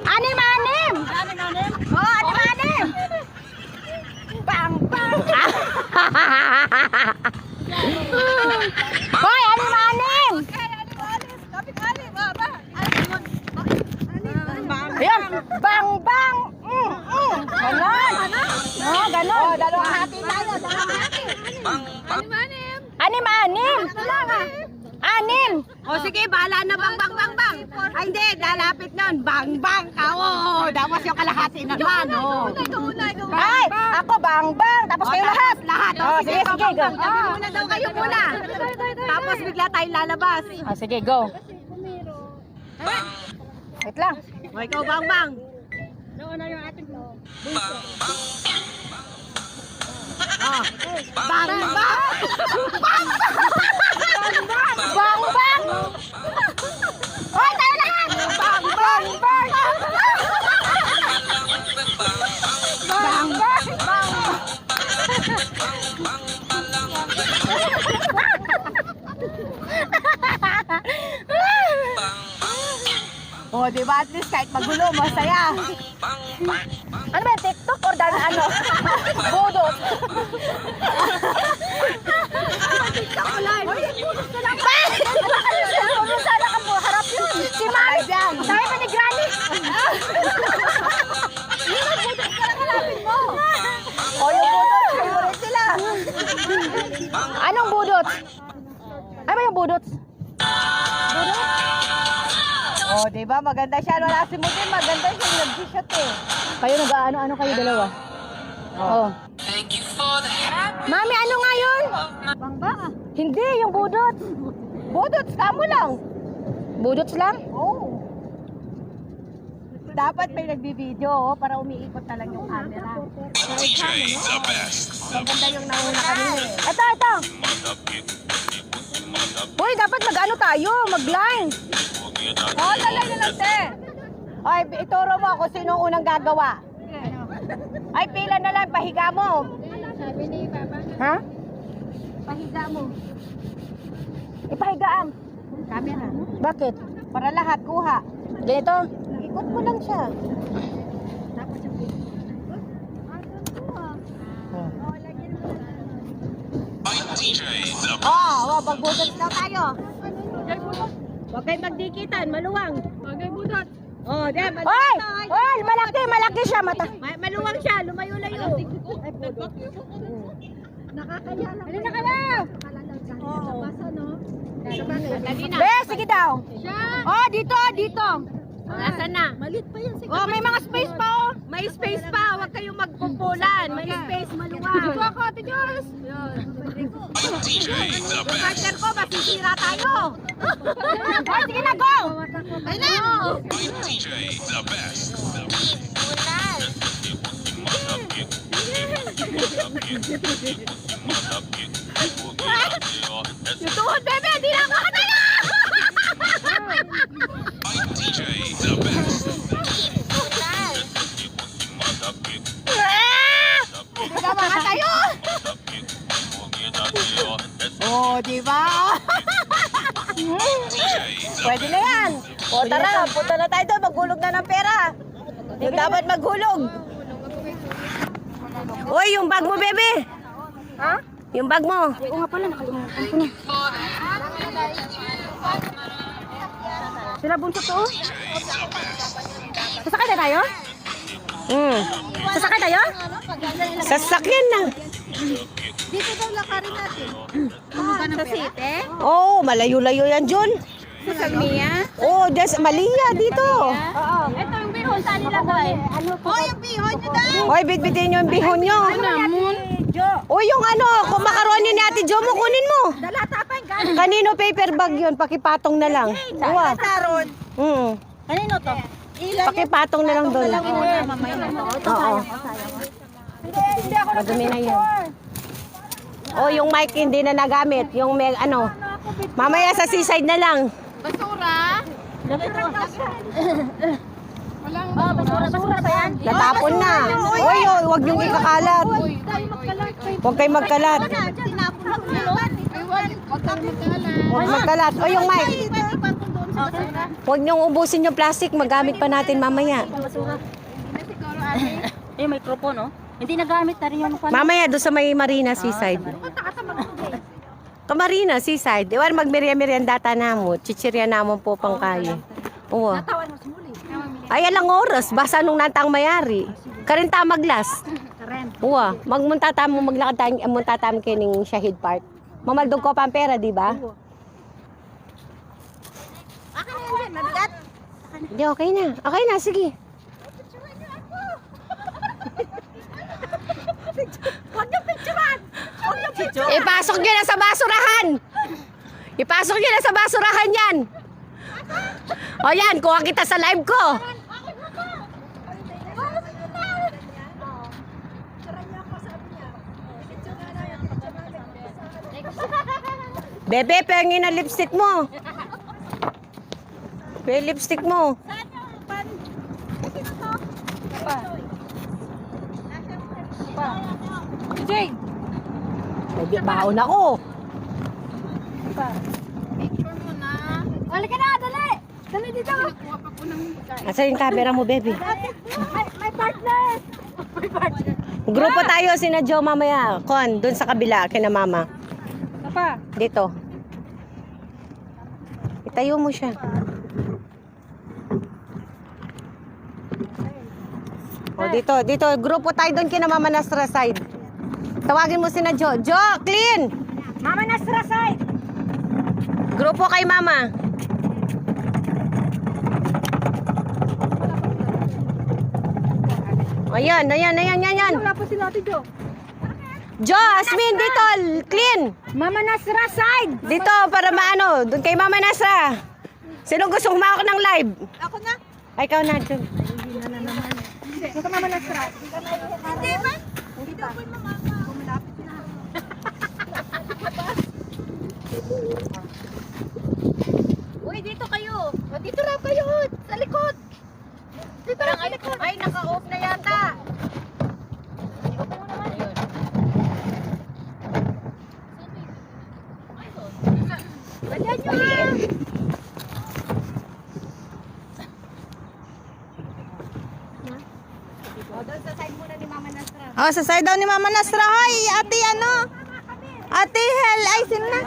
Anim-anim. Anim-anim? Oo, anim-anim. Bang-bang. Hoy, anim-anim. Kapit-anim. Ayan, bang-bang. Ganon. Oh, ganon. Oh, dalawang hati tayo. Anim-anim. Anim. O sige, bahala na bang. Ay hindi, lalapit nun. Bang. Kao. Tapos yung kalahati naman. Oh. Ay, ako bang-bang. Tapos kayo lahat. Lahat. Oh, sige, sige, go. Sabi muna daw kayo muna. Tapos bigla tayo lalabas. Oh, sige, go. Wait lang. O ikaw, bang. Oh. Bang. Bang-bang. Hoy, tayo lahat. Bang-bang. Bang-bang. O, di ba? At least kahit magulo, masaya. Ano ba, TikTok or dan ano? Budot. TikTok live. Budot ka lang. Sana ka mo, harap yun. Si Mami. Sabi pa ni Granny. Yun ang budot ka lang halapin mo. O, yung budot, favorite sila. Anong budot? Ano ba yung budot? O, di ba? Maganda siya. Wala si Mutin, maganda siya. Nag-shot eh. Kayo nag-ano kayo dalawa? Oh. Mami, ano nga yun? Bangba. Hindi, yung budot. Budot, kamo lang. Budots lang? Oo. Dapat may nagbibideo para umiikot na lang yung camera. DJ the best. Maganda yung nauna kanina eh. Ito. Uy, dapat mag-ano tayo? Mag-line. Oh, talay na lang, te. Ay, ituro mo kung sino ang unang gagawa. Ay, pila na lang, pahiga mo. Ha? Pahiga mo. Ipahigaan. Camera. Bakit? Para lahat, kuha. Ganito? Ikot mo lang siya. DJ the best. Magbutot na tayo. Huwag kayo magdikitan, maluwang. Huwag kayo budot. Oh, diyan, Oy! Oy! Malaki siya. maluwang siya, lumayo-layo. Nakakaya lang. Halina ka na! Be, sige daw. Oh, dito. Nasaan na? Malit pa yan. Oh, may mga space pa oh. May space pa, huwag kayong magpumpulan. May space, maluwang. Dito ako, Ate Diyos. DJ the best. Partner ko, masisira tayo. Oh, sige na, go! Ayun na! DJ the best. Yung tuhod, bebe, hindi na ako makatala! DJ the best. Hindi ka makatayo! Oh, di ba? Pwede na yan. O tara, punta na tayo doon. Maghulog na ng pera. Yung dapat maghulog. Uy, yung bag mo, bebe. Ha? Yung bag mo. Oo nga pala, nakalimutan ko na. Sila bunso to? Sasakay na tayo? Sasakay tayo? Sasakyan na. Dito daw lakarin natin. Sa City? Oo, malayo-layo yan, John. Sa Salmia? Oo, Malia dito. Ito yung bihon sa nilagay. Oh, yung bihon nyo daw! Oy, bitbitin nyo yung bihon nyo. O yung kung makaroni ni Ate Jo mo, kunin mo. Dalata pa yung galing. Kanino paper bag yun? Pakipatong na lang. Uwa. Taron. Kanino to? Pakipatong na lang doon. Oo. Hindi ako Madumi na yan. O yung mic hindi na nagamit. Yung may mamaya sa seaside na lang. Basura? basura ba yan? Natapon na. Uy, huwag niyong ikakalat. Huwag kayo magkalat. Huwag magkalat. O yung mic. Huwag niyong ubusin yung plastic. Magamit pa natin mamaya. Yung microphone, oh. Hindi nagamit na rin yung Mamaya doon sa may Marina Seaside. Marina Seaside. Iwan magmerienda na mo. Chichirya namon po pang kayo. Oo. Ay, alang oras. Basa nung natang mayari. Karinta maglas. Oo. Magmunta tamo maglakad tayo. Munta tamo kining Shahid Park. Mamaldog ko pang pera, di ba? Akin na yan, mabigat. Hindi, okay na. Okay na, sige. Huwag yung picturean! Huwag yung picture! Ipasok nyo na sa basurahan! Ipasok nyo na sa basurahan yan! O yan, kuha kita sa live ko! Bebe, pengin na lipstick mo! Lipstick mo! Jane! Bebe, baon ako! Picture mo na. Halika na, dali! Dali dito! Kuha pa po ng pagkain. Asa yung camera mo, bebe? May partner! May partner! Grupo tayo, sina Joe mamaya. Kon, dun sa kabila, kina mama. Apa? Dito. Itayo mo siya. O, dito. Grupo tayo doon kina Mama Nasra side. Tawagin mo si na Jo. Jo, clean! Mama Nasra side! Grupo kay Mama. Ayan. Wala po sila Ate Jo. Jo, Asmin, dito. Clean. Mama Nasra side! Dito, para maano. Doon kay Mama Nasra. Sino gusto humawak ng live? Ako na. Ay, ikaw na, Jun. Huwag ka mamalastra. Hindi ba? Hindi pa. Malapit na. Uy, dito kayo. O, dito raw kayo. Sa likod. Dito raw sa likod. Ay, naka-off na yata. I-off mo naman. Ayun. Ayan nyo ha. O, doon sa side muna ni Mama Nasra. Oh, sa side daw ni Mama Nasra. Hoy, ate ano? Ate Hel, ay sino na?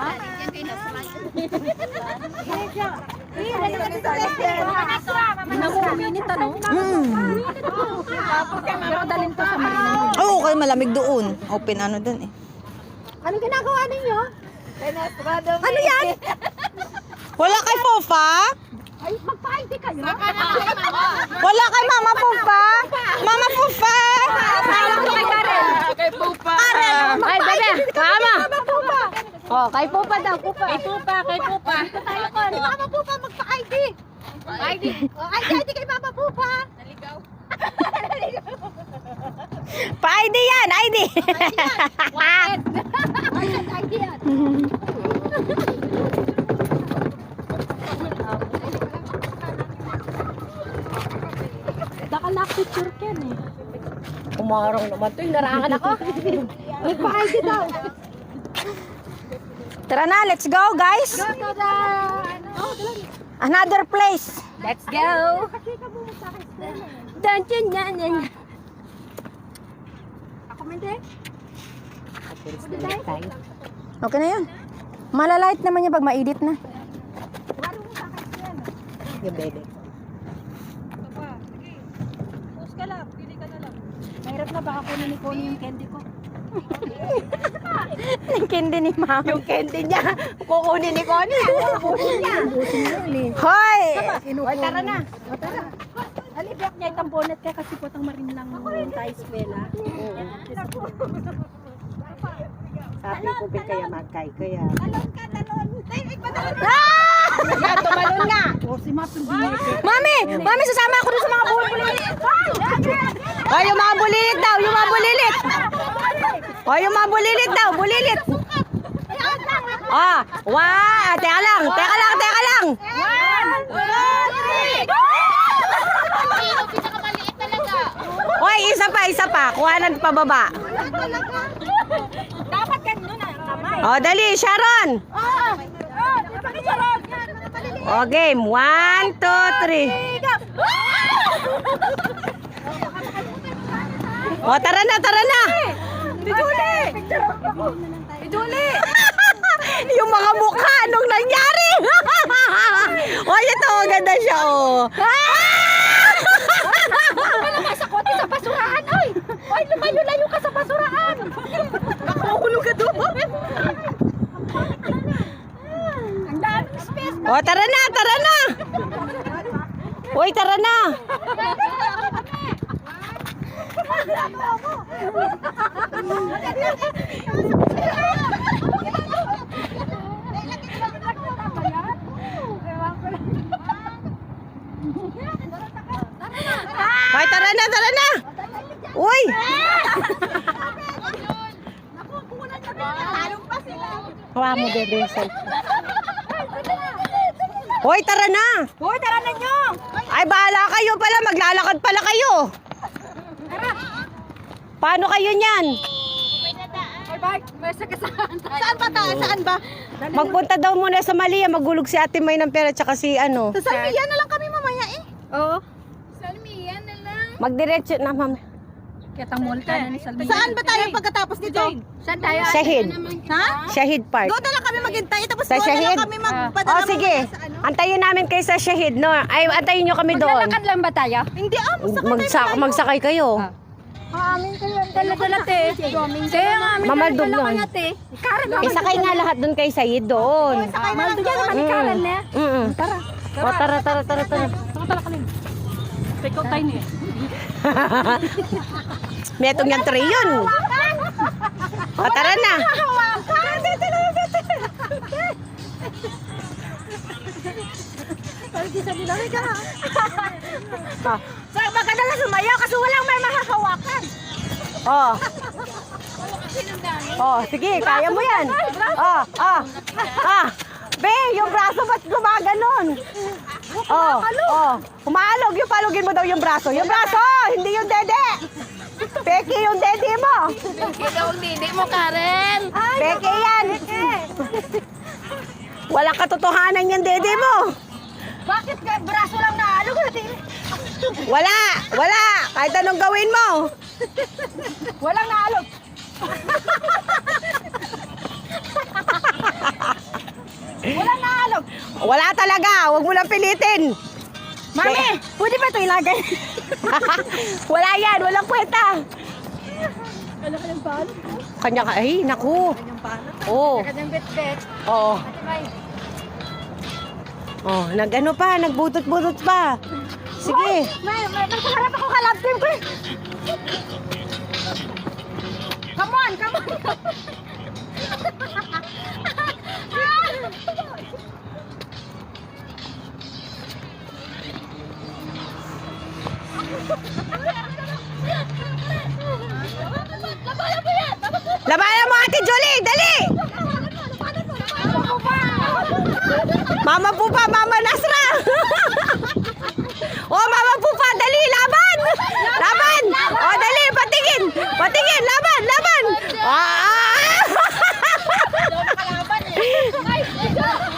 Oo, kayo malamig doon. Open ano doon eh. Anong ginagawa ninyo? Ano yan? Wala kay Fofa? Ay, magpa-ID kayo. Wala kay Mama Fofa? Mama Fofa! Kay Pupa. Ay, bebe, mama. Oh, kay Pupa daw, Pupa. Kay Pupa, kay Pupa. Tayo ko. Ni Mama Pupa, magpa-ID. ID. ID kay Mama Pupa. Naligaw. Pa-ID yan, ID! ID yan. Naka-lock picture ka eh. Umarong naman to, narangan ako. Magpa-ID daw. Tara na, let's go guys! Another place! Let's go. Ako hindi. Okay na yun. Malalight naman niya pag ma-edit na. Yung bebe. Post ka lang. Pili ka na lang. Mahirap na baka kunin ni Connie yung candy ko. Nagkindi ni Mama. Yung candy niya, kukunin ni Connie. Ubusin niya. Hoy! Ay, tara na. Alibiyak niya itang bonnet kaya kasi potang marin lang tayo eskwela. Sabi ko, bin kaya magkay, kaya. Talon ka, talon. Ay, padalon. Yan, tumalon nga. O, si Mapin Binete. Mami! Mami, sasama ako dun sa mga bulilit. Oh, yung mga bulilit daw, yung mga bulilit. Oh, yung mga bulilit daw, bulilit. Ah, wow, teka lang, teka lang, teka lang. Hoy, isa pa, kuhanan pa baba. Dapat ganun na ang kamay. Oh, dali, Sharon. Oh, game. 1, 2, 3. Oh, tara na, tara na. Iduli! Yung mga mukha, anong nangyari? Oh, ito, ganda siya, oh. Lumayo sa kote sa basurahan, oy! Oy, lumayo-layo ka sa basurahan! Nakahulog ka doon. Ang daming space! Oh, tara na, tara na. Uy, tara na. Hoy, tara na, tara na. Uy. Hawa mo, bebe. Hoy, tara na. Hoy, tara na nyo! Ay, bahala kayo pala. Maglalakad pala kayo. Paano kayo niyan? Ay, bye! May sakasaan tayo. Saan ba tayo? Saan ba? Magpunta daw muna sa Malia. Magulog si Ate May ng pera tsaka si ano. Sa Salmia na lang kami mamaya eh. Oo. Salmiya na lang. Magdiretso na, ma'am. Kitang mall ka na ni Salmia. Saan ba tayo pagkatapos nito? Saan tayo? Shahid. Ha? Shahid Park. Doon na lang kami maghintay. Tapos Sa doon na Shahid? lang kami magpadala. Oh, sige. Antayin namin kayo sa Shahid, no? Ay, antayin nyo kami doon. lang ba tayo? Hindi Magsakay kayo. Amin kayo ang dala-dala te. Kaya nga amin Mamaldog nun. te. Karen Isakay nga lahat doon kay Sayid doon. sakay na lang naman ni Karen na. Tara. O, tara. Take out tayo niya. Metong yung tray yun. O, tara na. So, maganda na sumayaw kasi walang may makakawakan. Oh. Oh, sige, kaya mo yan. Oh, ah. Ah. Be, yung braso ba't gumaganon? Oh, oh. Umaalog, yung palugin mo daw yung braso. Yung braso, hindi yung dede. Peke yung dede mo. Ikaw ang didi mo, Karen. Peke yan. Walang katotohanan yung dede mo. Bakit ka braso lang naalog natin? Wala, wala. Kahit anong gawin mo. Walang naalog. Walang naalog. Wala talaga. Huwag mo lang pilitin. Mami, pwede ba ito ilagay? Wala yan. Walang kwenta. Kanya ka. Ay, naku. Oo. Kanyang bet-bet. Oo. Oh, nag-ano pa, nagbutot-butot pa. Sige. May nagkaharap ako ka-love team ko eh. Come on, come on. Labanan mo, Ate Julie, dali! Mama Pupa, Mama Nasra! Oh, Mama Pupa, dali, laban! Laban! Oh, dali, patingin! Patingin, laban, laban!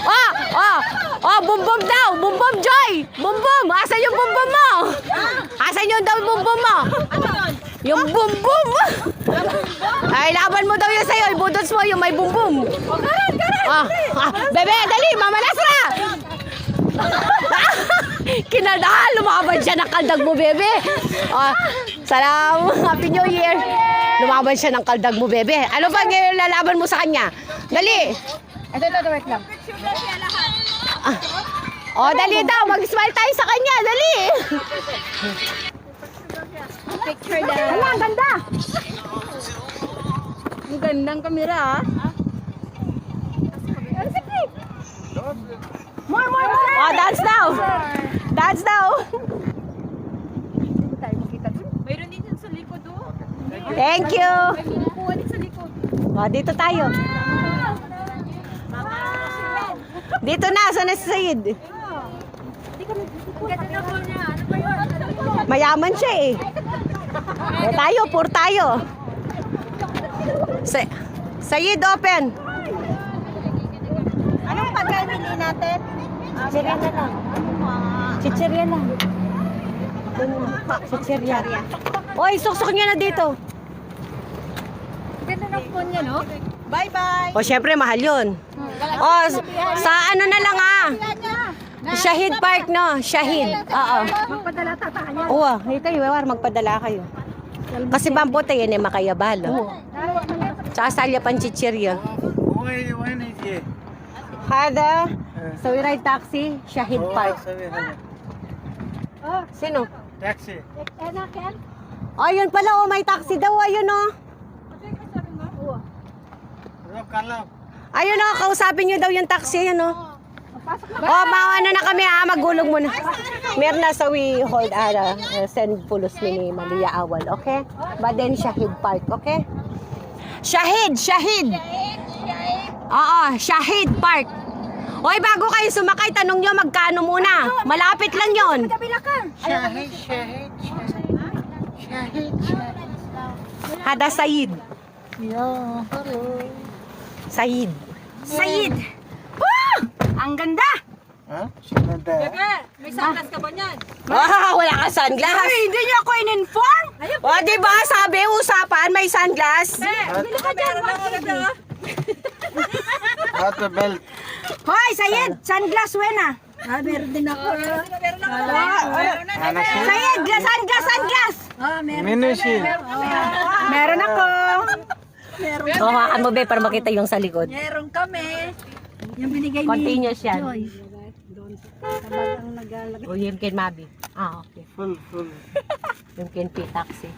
Oh, oh, oh, bum-bum daw! Bum-bum, Joy! Bum-bum! Asan yung bum-bum mo? Asan yung daw bum-bum mo? Yung bum-bum! Ay, laban mo daw yun sa'yo. Ibudots mo yung may bum-bum. Bebe, dali! Mama Nasra! Kinadahan! Lumaban siya ng kaldag mo, bebe. Salam! Happy New Year! Lumaban siya ng kaldag mo, bebe. Ano pa lalaban mo sa kanya? Dali! Ito, wait lang. Dali daw! Mag-smile tayo sa kanya! Dali! Picture na. Hala, ang ganda. Ang gandang kamera ah. More. Dance daw! Dance daw! Mayroon din dyan sa likod oh. Thank you! Kuha din sa likod. Dito tayo. Dito na, sa Sayid. Ganda na po niya. Ano ba yun? Mayaman siya eh. Tayo, pur tayo. Sayid, open. Anong pagkain natin? Chichirya na lang. Chichirya lang. Chichirya. Oy, suksok niya na dito. Ganda ng phone niya, no? Bye-bye. O, syempre, mahal yun. O, sa ano na lang Shahid Park, no? Shahid. Oo. Magpadala tatanya. Oo, kayo, magpadala kayo. Kasi bambote yan eh, makayabalo. Tsaka salya panchichirya. Hada, so we ride taxi, Shahid Park. Sino? Taxi. Ayun pala, may taxi daw, ayun Ayun kausapin nyo daw yung taxi, yun maano na kami magulong muna. Meron na sa we hold send pulos ni Malia Awal, okay? But then Shahid Park, okay? Shahid! Oo, Shahid Park. Hoy, bago kayo sumakay, tanong nyo magkano muna. Malapit lang yon. Hada Sayid. Sayid. Ang ganda! Huh? Sinanda. May sunglass ka ba niyan? Wala ka sunglass. Hindi niyo ako in-inform! Diba, sabi, usapan, may sunglass. Bili ka dyan, 180. At the belt. Hoy, Sayed! Sunglass, wena! Meron din ako. Sayed, sunglass! Minushi. Meron ako. Hawakan mo, be, para makita yung sa likod. Meron kami. Yung binigay ni Continuous yan. Joy. Tabagang nagalagay. O, yung kin Mabi. Okay. Full. Yung kin P-taxi.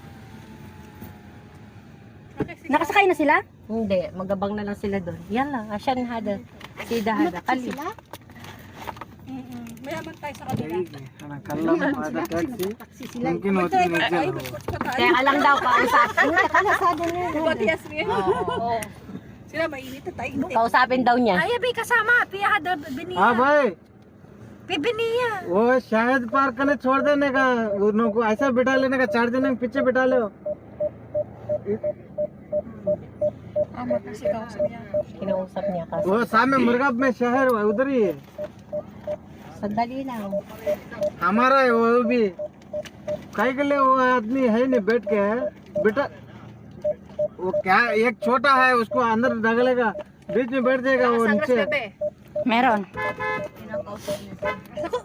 Nakasakay na sila? Hindi, magabang na lang sila doon. Yan lang, asyan hada. Sida hada. Kali. Mayaman tayo sa kanila. أنا كلم هذا تاكسي ممكن होती नहीं चलो Teka lang daw, kausapin. Teka na, sada na. Batiyas rin. Sila mainit na tayo. Kausapin daw niya. Ay, abi kasama. Piya da biniya. हाँ भाई Biniya. वो शायद पार्क करने छोड़ देने का उनको ऐसा बिठा लेने का 4 दिन में पीछे बिठा लो Kinausap niya kasi. वो सामने मुर्गा में शहर उधर ही है Sandali lang. हमारा है वो भी कहीं के लिए वो आदमी है नहीं बैठ के है बेटा वो क्या एक छोटा है उसको अंदर ढगलेगा बीच में बैठ जाएगा वो नीचे Meron.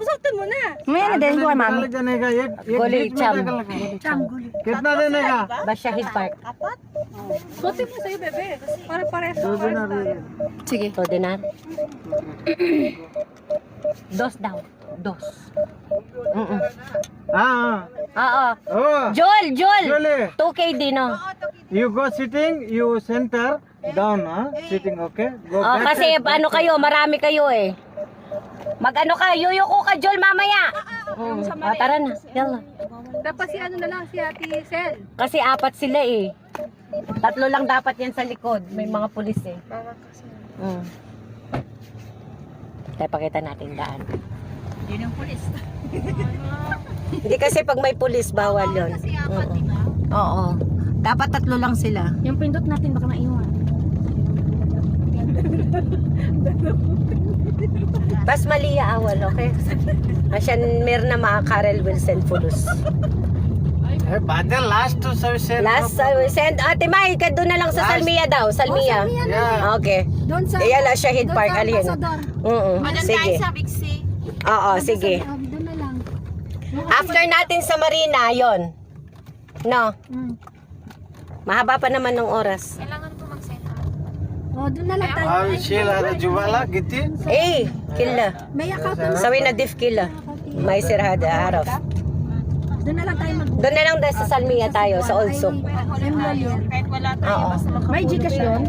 Usapin mo na. Meron din ko, mami. निकाल देने का एक Gully बीच में cham. ढगलेगा कितना देने का Bashahid Park. Suotin mo sa'yo, bebe. Para pares. 2 दिनार दे दे। Sige. So, dinar. Dos daw. Dos. हाँ Oo. हाँ Joel! Joel. 2K din, oh. You go sitting, you center down, sitting, okay? Go Oh, back kasi side. ano kayo, marami kayo eh. Mag-ano ka, yuyuko ka, Joel, mamaya. Tara na. Yalla. Dapat si ano na lang, si Ate Sel. Kasi 4 sila eh. 3 lang dapat yan sa likod. May mga pulis eh. Kaya pakita natin daan. Yun yung pulis. Hindi kasi pag may pulis, bawal yun. Oo. Dapat 3 lang sila. Yung pindot natin baka maiwan. Pas Malia awal, okay? Asyan Mirna mga Karel Wilson Fulus. Eh, बादल last to service. Last, send, Ate Mai, ka doon na lang sa Salmia daw. Salmia. Yeah. Okay. Doon sa Iyala, Shahid Park, alin. Sige. Bixi. Oo, sige. Doon na lang. After natin sa Marina, yon. No? Mahaba pa naman ng oras. Kailangan ko mag-set up. Oh, doon na lang tayo. Abi Sheila ada jubala gitti. Eh, killa. May yakap Sawi na diff killa. May sirhada, araf. Doon na lang tayo mag- Doon na lang dahil sa Salmia tayo, sa Old Soup. Kahit wala tayo, Oo. basta May Gcash doon?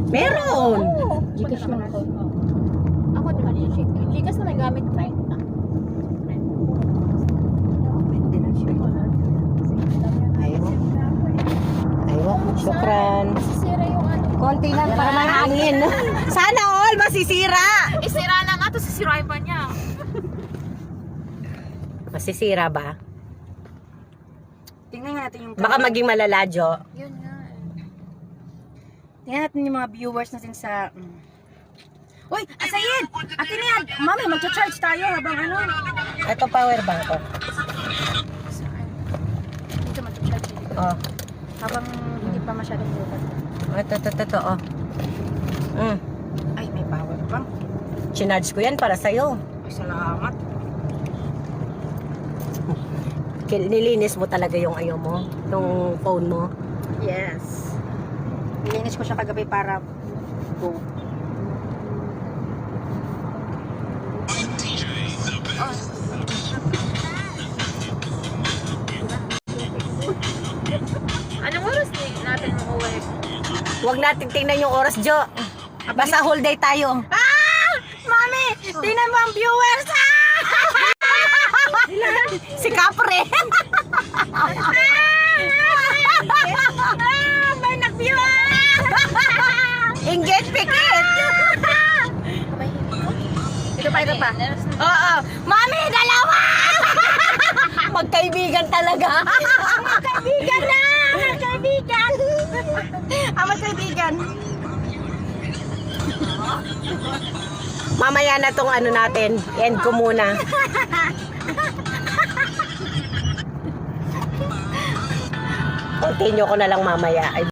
Meron! Gcash lang ako. Ako naman yung Gcash na may gamit pa. Aywa, syukran. Sira yung ano. Konti lang para mahangin. Sana all masisira. Isira na nga to, sisirain pa niya. Masisira ba? Tingnan nga natin yung Baka maging malaladyo. Yun nga eh. Tingnan natin yung mga viewers natin sa... Uy! Asayid! Atin na yan! Mami, mag-charge tayo habang ano? Ito power bank ko. Dito mag-charge dito. Oh. Habang hindi pa masyadong bukas. Ito, oh. Ay, may power bank. Chinarge ko yan para sa'yo. Ay, salamat. Nilinis mo talaga yung ayaw mo, yung phone mo. Yes. Nilinis ko siya kagabi para go. Anong oras natin mag-uwi? Huwag natin tingnan yung oras, Jo. Basta whole day tayo. Mami! Tingnan mo ang viewers! Si Capre. May nag-viewers! Inggit pikit. Ito pa. Oo. Mami, dalawa! Magkaibigan talaga. Magkaibigan na! Magkaibigan! Magkaibigan! Mamaya na tong ano natin. End ko muna. Continue ko na lang mamaya.